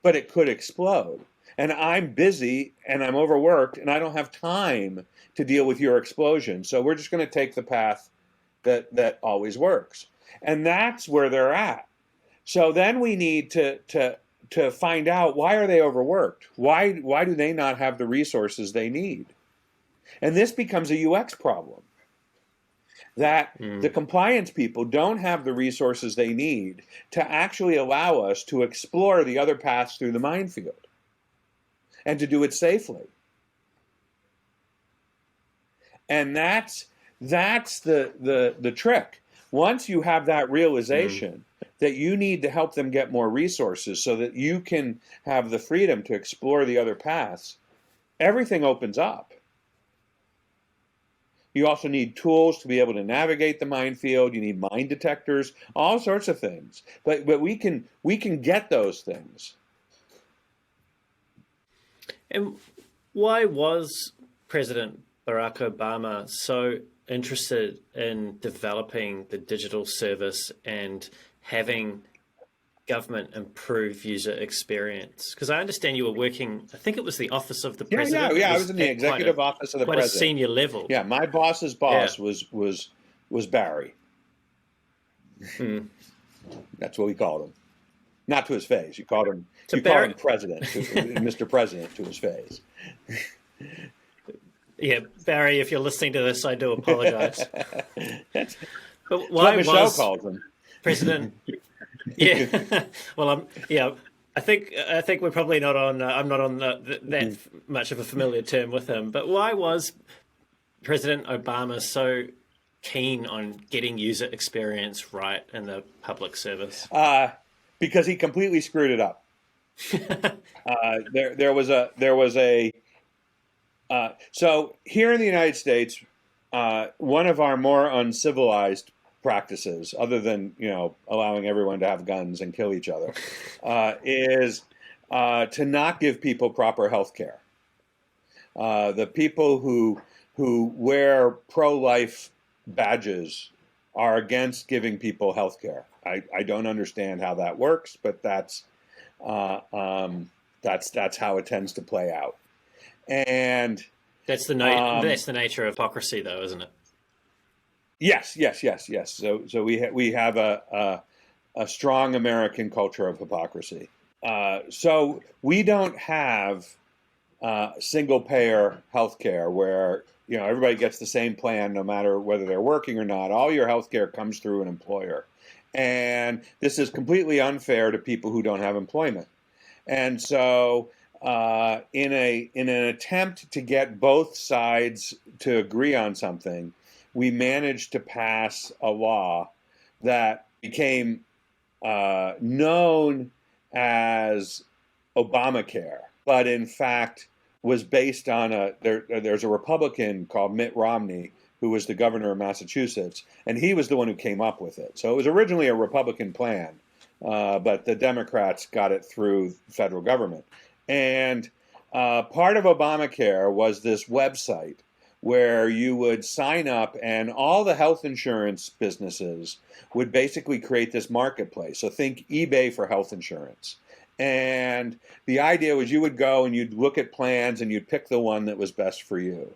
but it could explode. And I'm busy and I'm overworked and I don't have time to deal with your explosion. So we're just going to take the path that always works. And that's where they're at. So then we need to find out, why are they overworked? Why do they not have the resources they need? And this becomes a UX problem. That the compliance people don't have the resources they need to actually allow us to explore the other paths through the minefield and to do it safely. And that's the trick. Once you have that realization that you need to help them get more resources so that you can have the freedom to explore the other paths, everything opens up. You also need tools to be able to navigate the minefield. You need mine detectors, all sorts of things. But we can get those things. And why was President Barack Obama so interested in developing the digital service and having government improve user experience? Because I understand you were working, I think it was the office of the president. Yeah. I was in the executive office of the president. Quite a senior level. Yeah, my boss's boss was Barry. That's what we called him. Not to his face. You called him president, Mr. President, to his face. Yeah, Barry, if you're listening to this, I do apologize. That's but why what Michelle was calls him. President? Yeah. Well, I think we're probably not on. I'm not on that much of a familiar term with him. But why was President Obama so keen on getting user experience right in the public service? Because he completely screwed it up. There was a. So here in the United States, one of our more uncivilized practices, other than allowing everyone to have guns and kill each other, is to not give people proper health care. The people who wear pro-life badges are against giving people health care. I don't understand how that works, but that's how it tends to play out. And That's the nature of hypocrisy, though, isn't it? yes. So we have a strong American culture of hypocrisy. So we don't have single payer healthcare where everybody gets the same plan no matter whether they're working or not. All your healthcare comes through an employer, and this is completely unfair to people who don't have employment. And so, in an attempt to get both sides to agree on something, we managed to pass a law that became known as Obamacare, but in fact was based on there's a Republican called Mitt Romney who was the governor of Massachusetts, and he was the one who came up with it. So it was originally a Republican plan, but the Democrats got it through the federal government. And part of Obamacare was this website where you would sign up and all the health insurance businesses would basically create this marketplace. So think eBay for health insurance. And the idea was you would go and you'd look at plans and you'd pick the one that was best for you.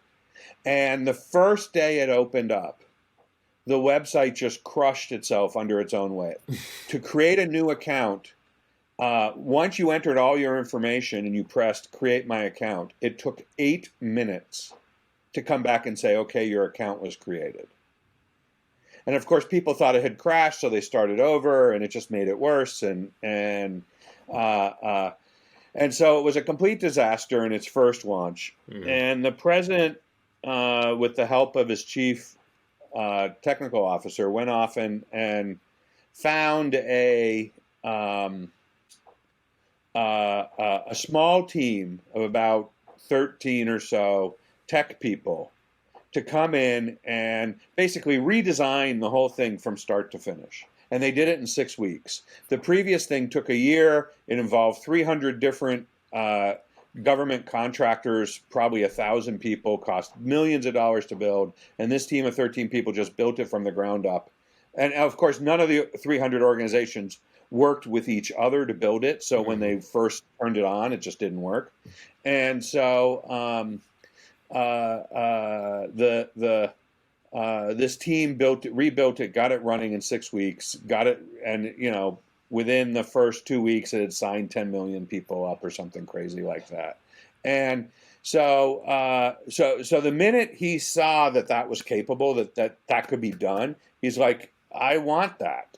And the first day it opened up, the website just crushed itself under its own weight. To create a new account, once you entered all your information and you pressed create my account, it took 8 minutes to come back and say, okay, your account was created. And of course, people thought it had crashed, so they started over, and it just made it worse. And so it was a complete disaster in its first launch. Mm. And the president, with the help of his chief technical officer, went off and found a small team of about 13 or so tech people to come in and basically redesign the whole thing from start to finish. And they did it in 6 weeks. The previous thing took a year. It involved 300 different government contractors, probably 1,000 people, cost millions of dollars to build. And this team of 13 people just built it from the ground up. And of course, none of the 300 organizations worked with each other to build it. So when they first turned it on, it just didn't work. And so this team rebuilt it, got it running in 6 weeks, got it, and within the first 2 weeks, it had signed 10 million people up or something crazy like that. And so the minute he saw that was capable, that could be done, he's like, I want that.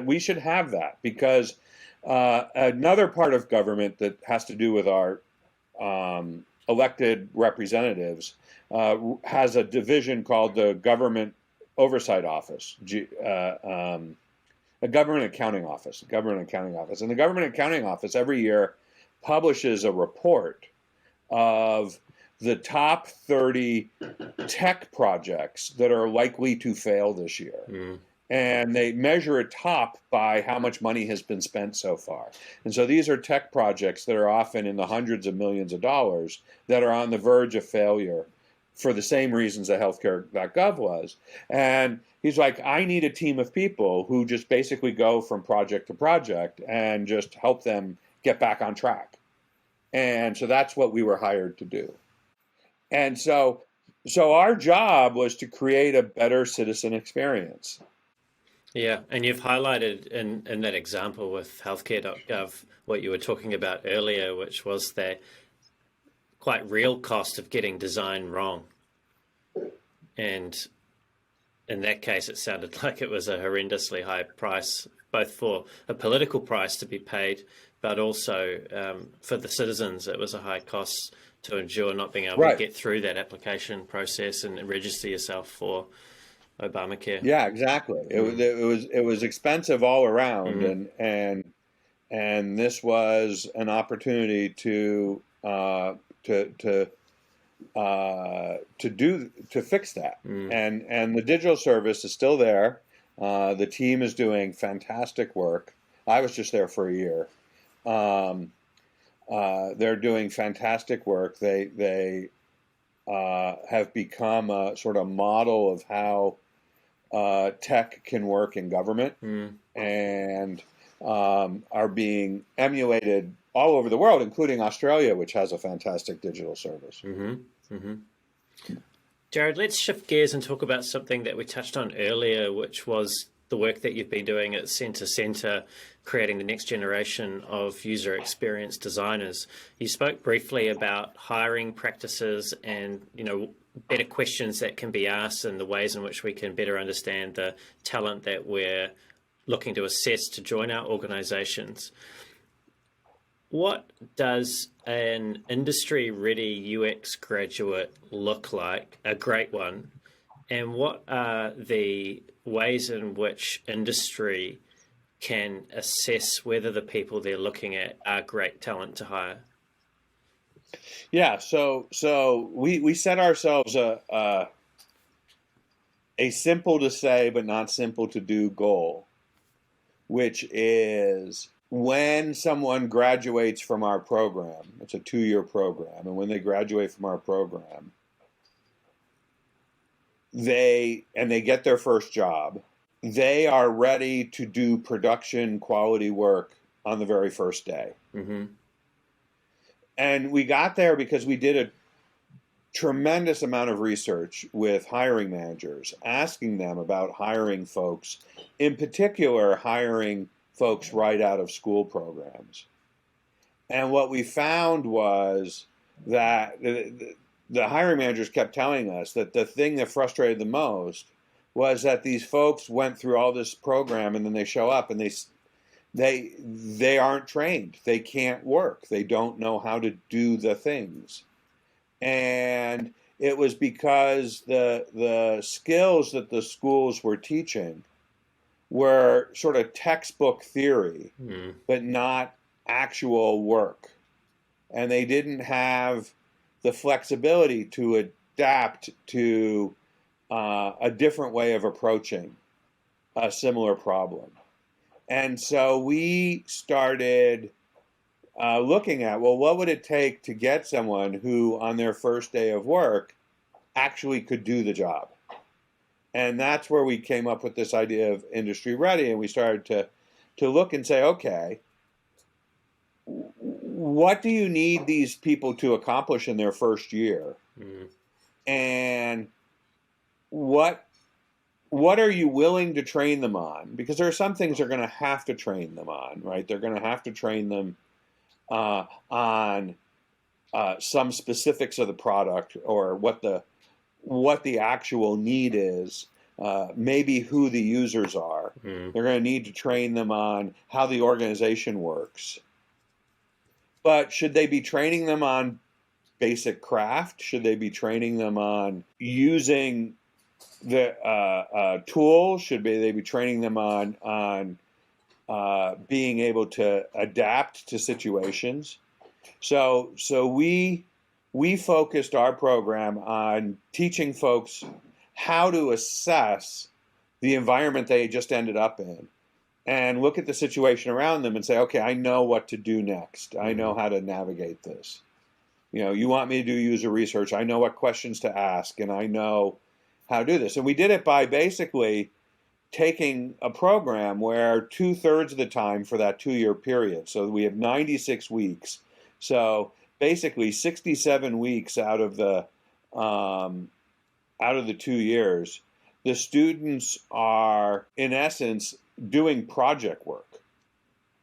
We should have that, because another part of government that has to do with our elected representatives has a division called the Government Oversight Office, a Government Accounting Office. And the Government Accounting Office every year publishes a report of the top 30 tech projects that are likely to fail this year. Mm. And they measure a top by how much money has been spent so far. And so these are tech projects that are often in the hundreds of millions of dollars that are on the verge of failure for the same reasons that healthcare.gov was. And he's like, I need a team of people who just basically go from project to project and just help them get back on track. And so that's what we were hired to do. And so our job was to create a better citizen experience. Yeah, and you've highlighted in that example with healthcare.gov what you were talking about earlier, which was the quite real cost of getting design wrong. And in that case, it sounded like it was a horrendously high price, both for a political price to be paid, but also for the citizens. It was a high cost to endure not being able to get through that application process and register yourself for Obamacare. Yeah, exactly. It was expensive all around, and this was an opportunity to fix that. And the digital service is still there. The team is doing fantastic work. I was just there for a year, They're doing fantastic work. They have become a sort of model of how tech can work in government, and are being emulated all over the world, including Australia, which has a fantastic digital service. Jared, let's shift gears and talk about something that we touched on earlier, which was the work that you've been doing at Centre, creating the next generation of user experience designers. You spoke briefly about hiring practices and, better questions that can be asked and the ways in which we can better understand the talent that we're looking to assess to join our organizations. What does an industry-ready UX graduate look like, a great one, and what are the ways in which industry can assess whether the people they're looking at are great talent to hire? Yeah, so we set ourselves a simple to say but not simple to do goal, which is when someone graduates from our program, it's a 2-year program, and when they graduate from our program, they get their first job, they are ready to do production quality work on the very first day. And we got there because we did a tremendous amount of research with hiring managers, asking them about hiring folks, in particular hiring folks right out of school programs. And what we found was that the hiring managers kept telling us that the thing that frustrated the most was that these folks went through all this program and then they show up and they aren't trained. They can't work. They don't know how to do the things. And it was because the skills that the schools were teaching were sort of textbook theory, but not actual work. And they didn't have the flexibility to adapt to a different way of approaching a similar problem. And so we started looking at, well, what would it take to get someone who on their first day of work actually could do the job? And that's where we came up with this idea of industry ready, and we started to look and say, okay, what do you need these people to accomplish in their first year? And what are you willing to train them on? Because there are some things they're going to have to train them on, right? They're going to have to train them on some specifics of the product, or what the actual need is, maybe who the users are. They're going to need to train them on how the organization works. But should they be training them on basic craft? Should they be training them on using the tools? Should they be training them on being able to adapt to situations? So we focused our program on teaching folks how to assess the environment they just ended up in and look at the situation around them and say, okay, I know what to do next. I know how to navigate this. You want me to do user research. I know what questions to ask, and I know how to do this. And we did it by basically taking a program where 2/3 of the time for that 2-year period, so we have 96 weeks. So basically 67 weeks out of the 2 years, the students are, in essence, doing project work.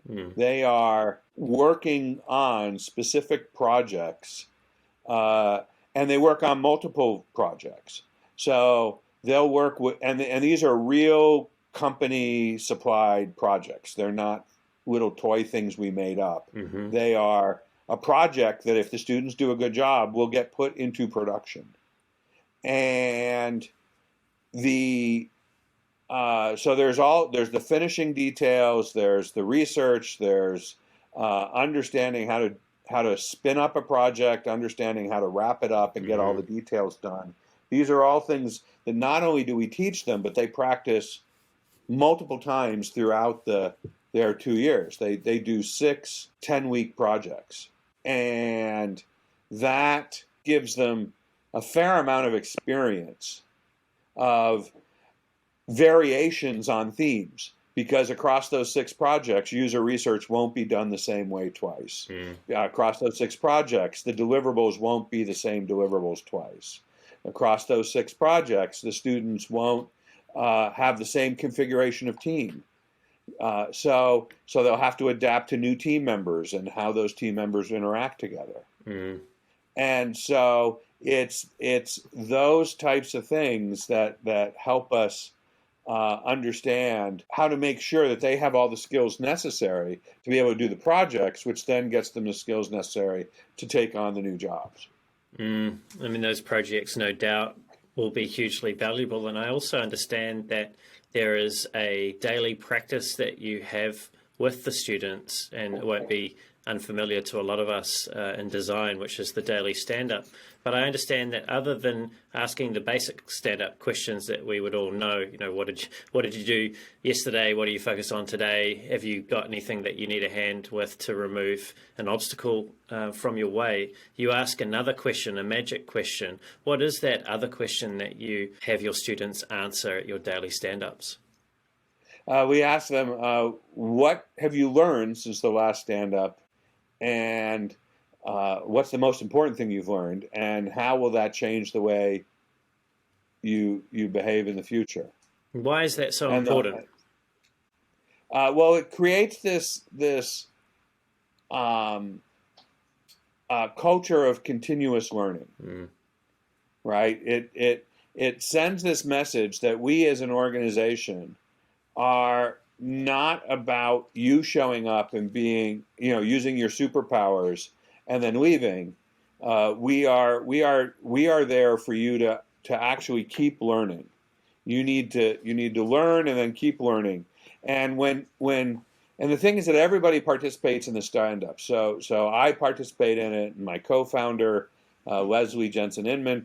They are working on specific projects, and they work on multiple projects. So they'll work with, and these are real company supplied projects. They're not little toy things we made up. They are a project that, if the students do a good job, will get put into production. And so there's the finishing details, there's the research, there's understanding how to spin up a project, understanding how to wrap it up and get all the details done. These are all things that not only do we teach them, but they practice multiple times throughout their 2 years. They do 6 10-week projects. And that gives them a fair amount of experience of variations on themes, because across those 6 projects, user research won't be done the same way twice. Across those 6 projects, the deliverables won't be the same deliverables twice. Across those 6 projects, the students won't have the same configuration of team. So they'll have to adapt to new team members and how those team members interact together. And so it's those types of things that help us understand how to make sure that they have all the skills necessary to be able to do the projects, which then gets them the skills necessary to take on the new jobs. I mean, those projects, no doubt, will be hugely valuable. And I also understand that there is a daily practice that you have with the students, and it won't be unfamiliar to a lot of us in design, which is the daily stand-up. But I understand that other than asking the basic stand-up questions that we would all know, what did you do yesterday? What do you focus on today? Have you got anything that you need a hand with to remove an obstacle from your way? You ask another question, a magic question. What is that other question that you have your students answer at your daily stand-ups? We ask them, what have you learned since the last stand-up? And what's the most important thing you've learned, and how will that change the way you behave in the future? Why is that so important? Well, it creates this culture of continuous learning, right? It sends this message that we as an organization are not about you showing up and being, using your superpowers and then leaving. We are there for you to actually keep learning. You need to learn and then keep learning. And and the thing is that everybody participates in the stand-up. So I participate in it, and my co-founder Leslie Jensen Inman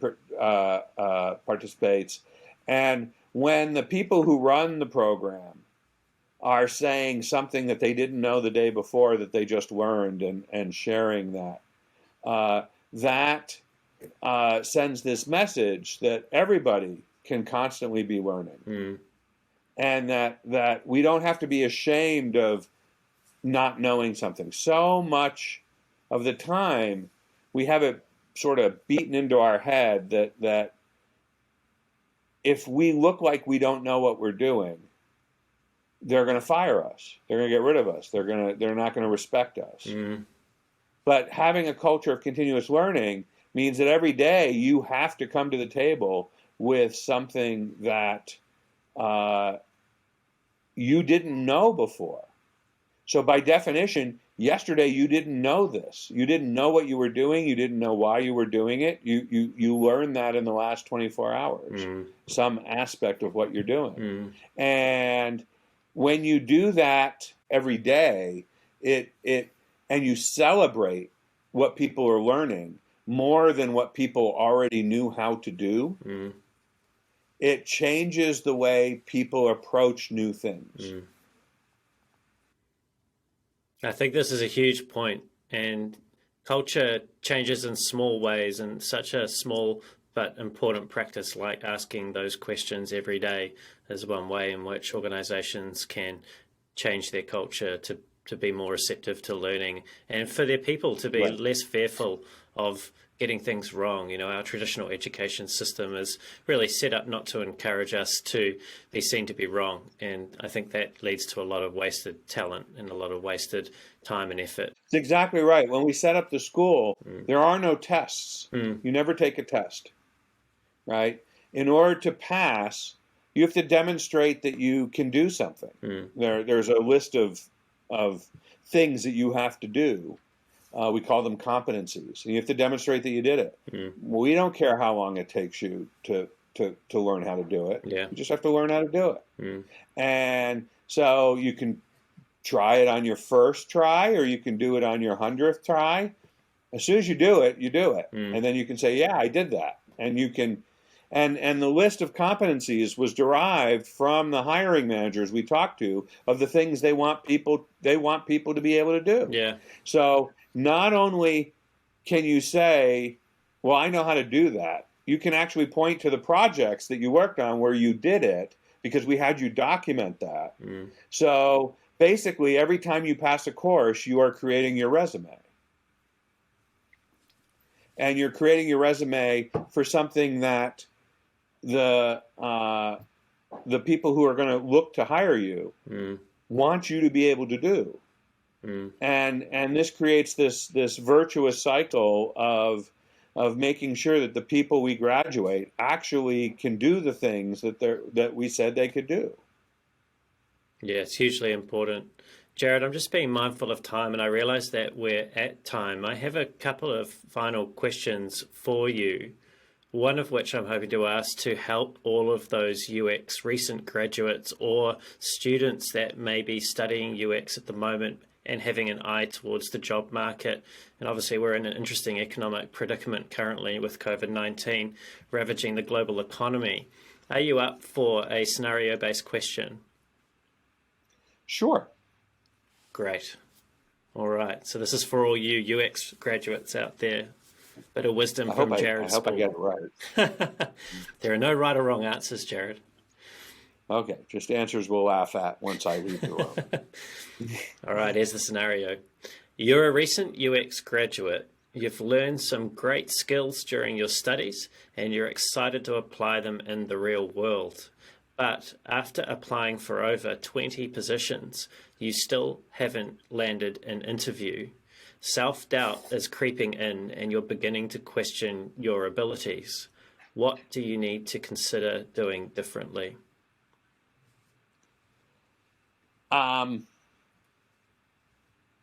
participates. And when the people who run the program are saying something that they didn't know the day before that they just learned, and sharing that sends this message that everybody can constantly be learning, and that we don't have to be ashamed of not knowing something. So much of the time we have it sort of beaten into our head that if we look like we don't know what we're doing, they're going to fire us. They're going to get rid of us. They're not going to respect us. But having a culture of continuous learning means that every day you have to come to the table with something that you didn't know before. So by definition, yesterday you didn't know this. You didn't know what you were doing. You didn't know why you were doing it. You learned that in the last 24 hours, some aspect of what you're doing. And when you do that every day, and you celebrate what people are learning more than what people already knew how to do, it changes the way people approach new things. I think this is a huge point, and culture changes in small ways, and such a small but important practice like asking those questions every day is one way in which organizations can change their culture to be more receptive to learning, and for their people to be less fearful of getting things wrong. Our traditional education system is really set up not to encourage us to be seen to be wrong, and I think that leads to a lot of wasted talent and a lot of wasted time and effort. It's exactly right. When we set up the school, there are no tests. You never take a test, right? In order to pass, you have to demonstrate that you can do something. There's a list of things that you have to do. We call them competencies. And you have to demonstrate that you did it. We don't care how long it takes you to learn how to do it. You just have to learn how to do it. And so you can try it on your first try, or you can do it on your 100th try. As soon as you do it, you do it. And then you can say, yeah, I did that. And you can, and the list of competencies was derived from the hiring managers we talked to of the things they want people to be able to do. So not only can you say, well, I know how to do that, you can actually point to the projects that you worked on where you did it because we had you document that. So basically, every time you pass a course, you are creating your resume. And you're creating your resume for something that the people who are going to look to hire you want you to be able to do. And this creates this virtuous cycle of making sure that the people we graduate actually can do the things that we said they could do. Yeah, it's hugely important. Jared, I'm just being mindful of time, and I realize that we're at time. I have a couple of final questions for you, one of which I'm hoping to ask to help all of those UX recent graduates or students that may be studying UX at the moment and having an eye towards the job market. And obviously we're in an interesting economic predicament currently with COVID-19 ravaging the global economy. Are you up for a scenario-based question? Sure. Great. All right. So this is for all you UX graduates out there. Bit of wisdom from Jared Spool. I hope I get it right. There are no right or wrong answers, Jared. Okay, just answers we'll laugh at once I leave the room. All right, here's the scenario. You're a recent UX graduate. You've learned some great skills during your studies, and you're excited to apply them in the real world. But after applying for over 20 positions, you still haven't landed an interview. Self-doubt is creeping in, and you're beginning to question your abilities. What do you need to consider doing differently?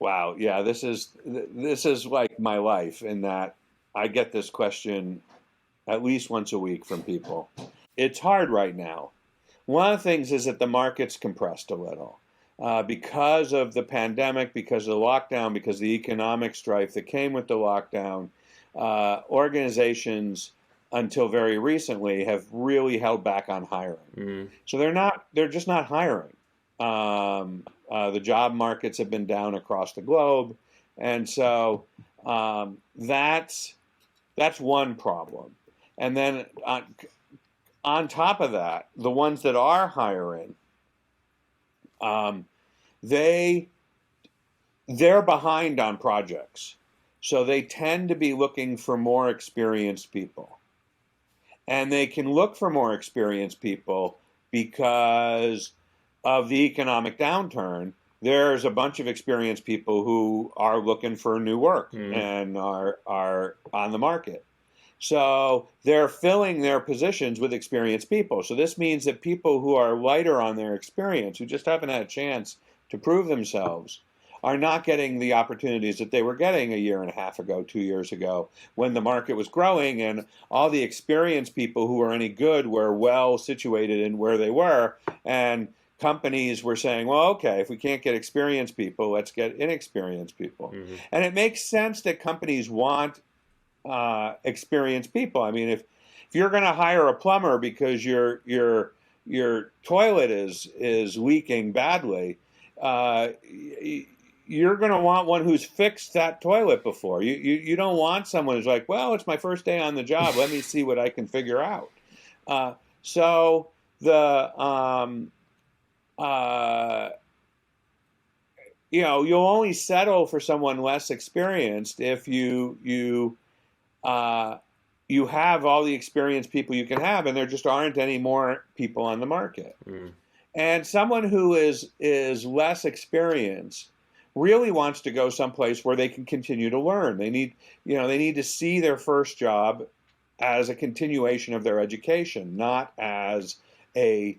Wow. Yeah, this is like my life in that I get this question at least once a week from people. It's hard right now. One of the things is that the market's compressed a little because of the pandemic, because of the lockdown, because of the economic strife that came with the lockdown. Organizations until very recently have really held back on hiring. So they're just not hiring. The job markets have been down across the globe, and so that's one problem. And then on top of that, the ones that are hiring, they're behind on projects, so they tend to be looking for more experienced people, and they can look for more experienced people because of the economic downturn. There's a bunch of experienced people who are looking for new work and are on the market. So they're filling their positions with experienced people. So this means that people who are lighter on their experience, who just haven't had a chance to prove themselves, are not getting the opportunities that they were getting a year and a half ago, 2 years ago, when the market was growing and all the experienced people who were any good were well situated in where they were. And companies were saying, well, okay, if we can't get experienced people, let's get inexperienced people. And it makes sense that companies want experienced people. I mean, if you're going to hire a plumber because your toilet is leaking badly, you're going to want one who's fixed that toilet before. You don't want someone who's like, well, it's my first day on the job. Let me see what I can figure out. So you'll only settle for someone less experienced if you have all the experienced people you can have, and there just aren't any more people on the market. And someone who is less experienced really wants to go someplace where they can continue to learn. They need to see their first job as a continuation of their education, not as a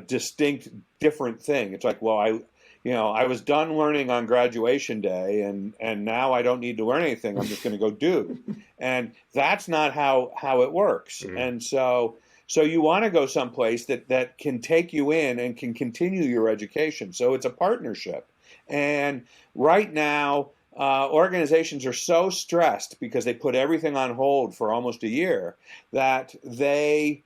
distinct, different thing. It's like, well, I was done learning on graduation day, and now I don't need to learn anything. I'm just going to go do. And that's not how it works. And so you want to go someplace that can take you in and can continue your education. So it's a partnership. And right now, organizations are so stressed because they put everything on hold for almost a year that they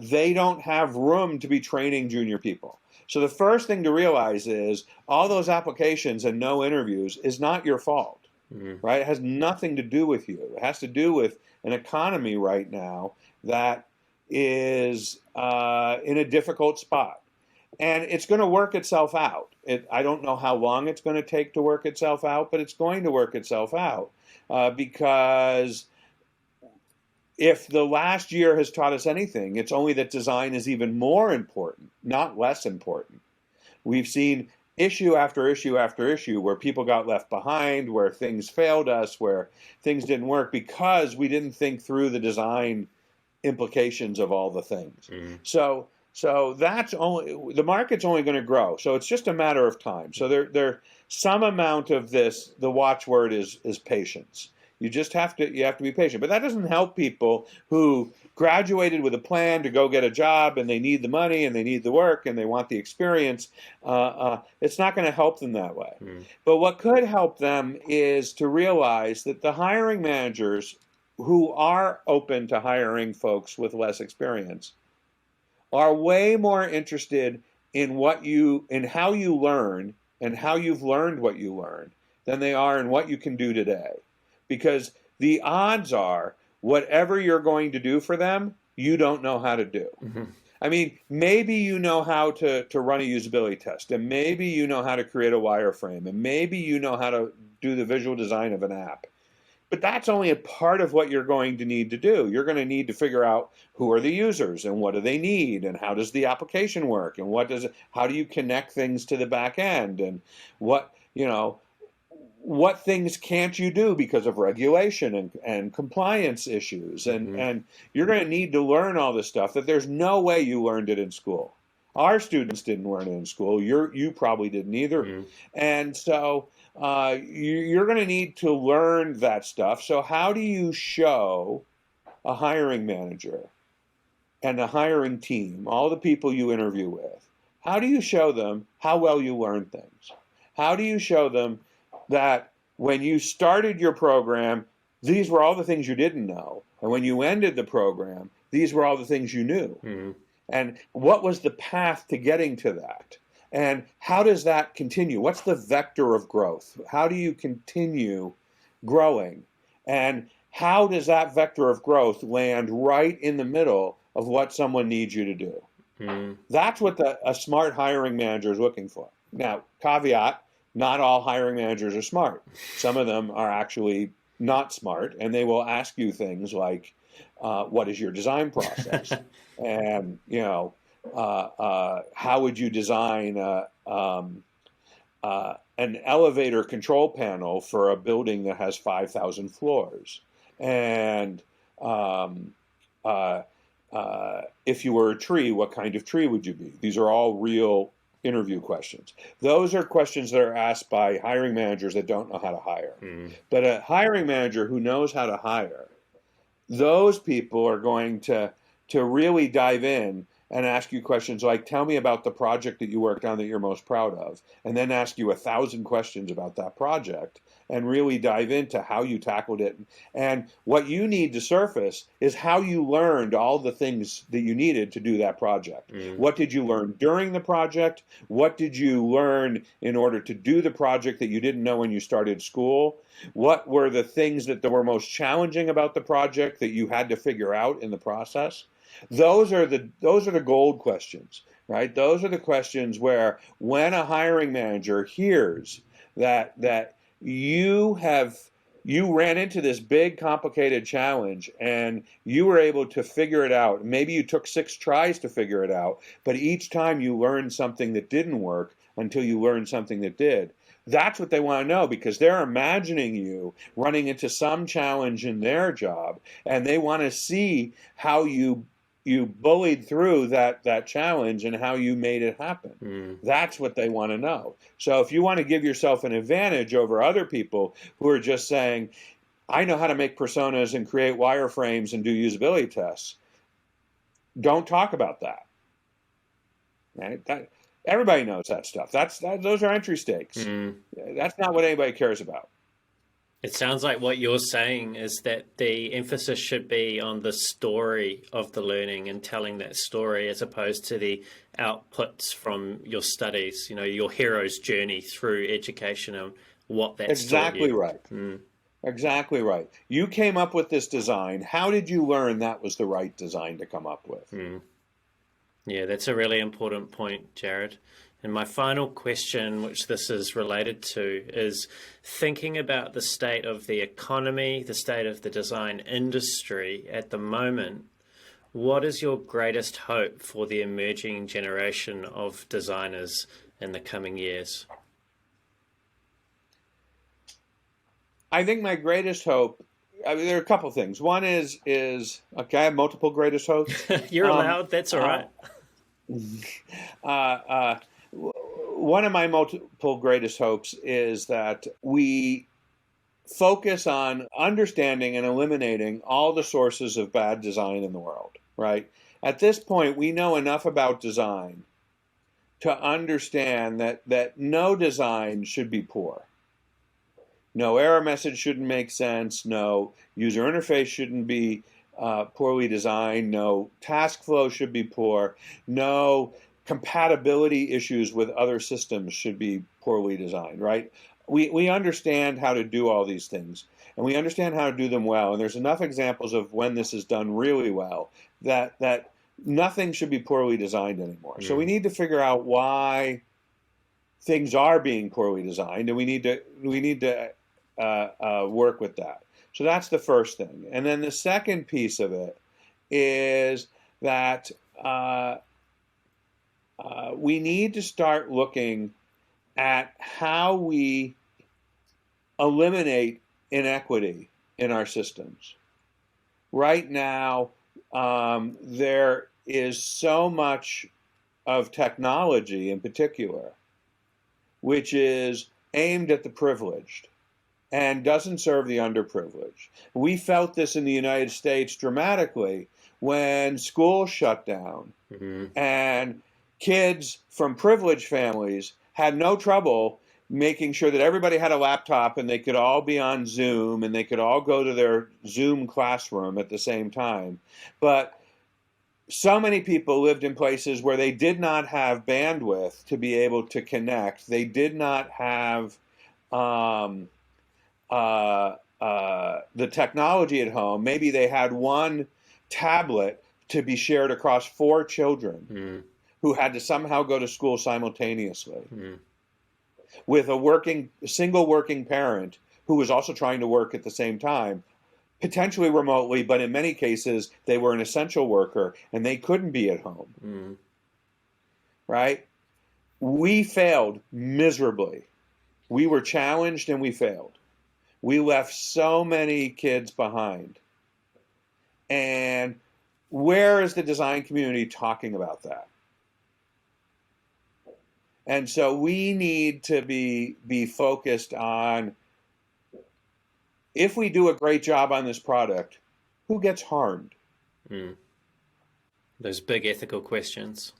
they don't have room to be training junior people. So the first thing to realize is all those applications and no interviews is not your fault, right? It has nothing to do with you. It has to do with an economy right now that is in a difficult spot. And it's going to work itself out. I don't know how long it's going to take to work itself out, but it's going to work itself out because if the last year has taught us anything, it's only that design is even more important, not less important. We've seen issue after issue after issue where people got left behind, where things failed us, where things didn't work because we didn't think through the design implications of all the things. So that's only, the market's only going to grow. So it's just a matter of time. So there some amount of this, the watchword is patience. You just have to be patient. But that doesn't help people who graduated with a plan to go get a job and they need the money and they need the work and they want the experience. It's not going to help them that way. But what could help them is to realize that the hiring managers who are open to hiring folks with less experience are way more interested in how you learn and how you've learned what you learned than they are in what you can do today. Because the odds are whatever you're going to do for them, you don't know how to do. I mean, maybe you know how to run a usability test, and maybe you know how to create a wireframe, and maybe you know how to do the visual design of an app. But that's only a part of what you're going to need to do. You're going to need to figure out who are the users and what do they need and how does the application work and how do you connect things to the back end and what things can't you do because of regulation and compliance issues. And you're going to need to learn all this stuff that there's no way you learned it in school. Our students didn't learn it in school. You probably didn't either. And so you're going to need to learn that stuff. So how do you show a hiring manager and a hiring team, all the people you interview with, how do you show them how well you learn things? How do you show them that when you started your program, these were all the things you didn't know, and when you ended the program, these were all the things you knew? And what was the path to getting to that? And how does that continue? What's the vector of growth? How do you continue growing? And how does that vector of growth land right in the middle of what someone needs you to do? That's what a smart hiring manager is looking for. Now, caveat, not all hiring managers are smart. Some of them are actually not smart, and they will ask you things like, what is your design process? And, how would you design an elevator control panel for a building that has 5,000 floors? And if you were a tree, what kind of tree would you be? These are all real interview questions. Those are questions that are asked by hiring managers that don't know how to hire. But a hiring manager who knows how to hire, those people are going to really dive in and ask you questions like, tell me about the project that you worked on that you're most proud of, and then ask you 1,000 questions about that project and really dive into how you tackled it. And what you need to surface is how you learned all the things that you needed to do that project. What did you learn during the project? What did you learn in order to do the project that you didn't know when you started school? What were the things that were most challenging about the project that you had to figure out in the process? Those are the gold questions, right? Those are the questions where when a hiring manager hears that you ran into this big complicated challenge and you were able to figure it out. Maybe you took 6 tries to figure it out, but each time you learned something that didn't work until you learned something that did. That's what they want to know, because they're imagining you running into some challenge in their job, and they want to see how you bullied through that challenge and how you made it happen. That's what they want to know. So if you want to give yourself an advantage over other people who are just saying, I know how to make personas and create wireframes and do usability tests, don't talk about that. Right? Everybody knows that stuff. Those are entry stakes. That's not what anybody cares about. It sounds like what you're saying is that the emphasis should be on the story of the learning and telling that story as opposed to the outputs from your studies, your hero's journey through education and what that's taught Exactly you. right. Exactly right. You came up with this design. How did you learn that was the right design to come up with? Yeah, that's a really important point, Jared. And my final question, which this is related to, is thinking about the state of the economy, the state of the design industry at the moment. What is your greatest hope for the emerging generation of designers in the coming years? I think my greatest hope. I mean, there are a couple things. One is okay. I have multiple greatest hopes. You're Um, allowed, that's all uh, right. uh, uh, one of my multiple greatest hopes is that we focus on understanding and eliminating all the sources of bad design in the world, right? At this point, we know enough about design to understand that no design should be poor. No error message shouldn't make sense. No user interface shouldn't be poorly designed. No task flow should be poor. No compatibility issues with other systems should be poorly designed, right? We understand how to do all these things, and we understand how to do them well. And there's enough examples of when this is done really well that nothing should be poorly designed anymore. So we need to figure out why things are being poorly designed, and we need to work with that. So that's the first thing. And then the second piece of it is that we need to start looking at how we eliminate inequity in our systems. Right now, there is so much of technology in particular, which is aimed at the privileged and doesn't serve the underprivileged. We felt this in the United States dramatically when schools shut down and kids from privileged families had no trouble making sure that everybody had a laptop and they could all be on Zoom and they could all go to their Zoom classroom at the same time. But so many people lived in places where they did not have bandwidth to be able to connect. They did not have the technology at home. Maybe they had one tablet to be shared across 4 children who had to somehow go to school simultaneously with a single working parent who was also trying to work at the same time, potentially remotely, but in many cases they were an essential worker and they couldn't be at home. Right? We failed miserably. We were challenged and we failed. We left so many kids behind. And where is the design community talking about that? And so we need to be focused on, if we do a great job on this product, who gets harmed? Those big ethical questions.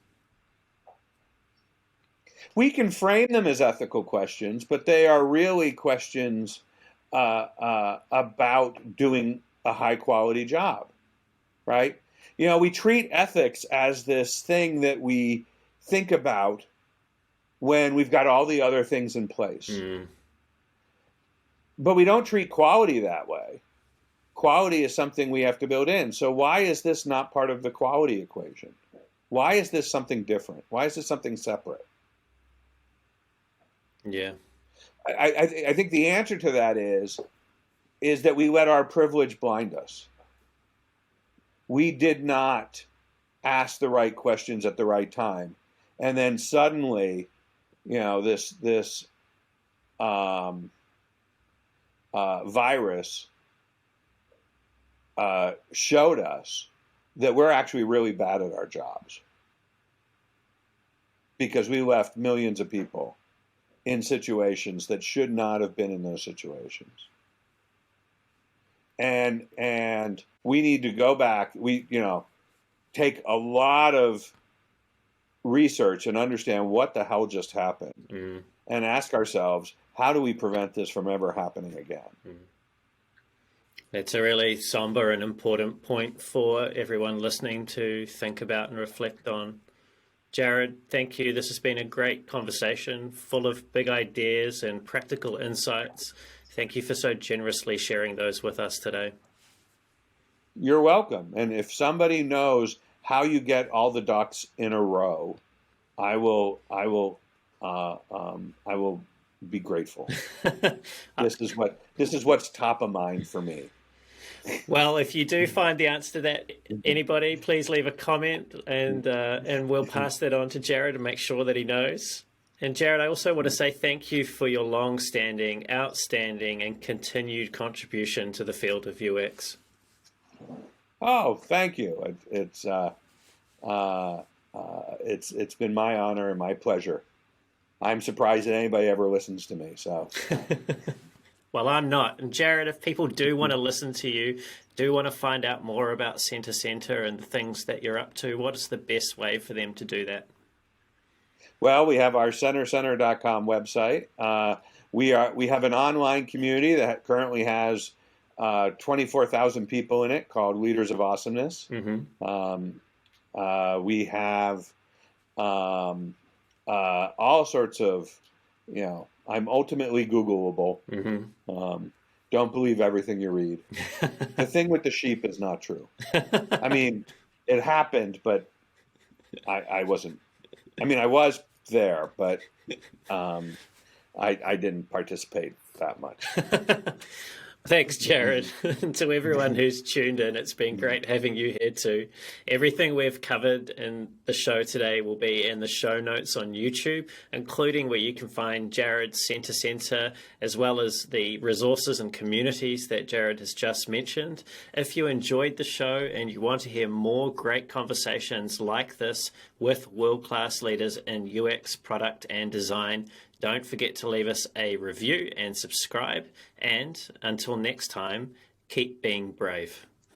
We can frame them as ethical questions, but they are really questions about doing a high quality job, right? We treat ethics as this thing that we think about when we've got all the other things in place. But we don't treat quality that way. Quality is something we have to build in. So why is this not part of the quality equation? Why is this something different? Why is this something separate? Yeah. I think the answer to that is that we let our privilege blind us. We did not ask the right questions at the right time. And then suddenly, this virus showed us that we're actually really bad at our jobs because we left millions of people in situations that should not have been in those situations. And we need to go back. We take a lot of research and understand what the hell just happened. and ask ourselves, how do we prevent this from ever happening again? It's a really somber and important point for everyone listening to think about and reflect on. Jared, thank you. This has been a great conversation full of big ideas and practical insights. Thank you for so generously sharing those with us today. You're welcome. And if somebody knows how you get all the ducks in a row, I will be grateful. This is what's top of mind for me. Well, if you do find the answer to that, anybody, please leave a comment, and we'll pass that on to Jared and make sure that he knows. And Jared, I also want to say thank you for your long-standing, outstanding, and continued contribution to the field of UX. Oh, thank you. It's been my honor and my pleasure. I'm surprised that anybody ever listens to me. So. Well, I'm not. And Jared, if people do want to listen to you, do want to find out more about Centre Centre and the things that you're up to, what is the best way for them to do that? Well, we have our centercenter.com website. We have an online community that currently has 24,000 people in it called Leaders of Awesomeness. Mm-hmm. We have all sorts of, I'm ultimately Googleable. Mm-hmm. Don't believe everything you read. The thing with the sheep is not true. I mean, it happened, but I wasn't. I mean, I was there, but I didn't participate that much. Thanks, Jared. And to everyone who's tuned in, it's been great having you here too. Everything we've covered in the show today will be in the show notes on YouTube, including where you can find Jared's Centre Centre, as well as the resources and communities that Jared has just mentioned. If you enjoyed the show and you want to hear more great conversations like this with world-class leaders in UX, product, and design, don't forget to leave us a review and subscribe. And until next time, keep being brave.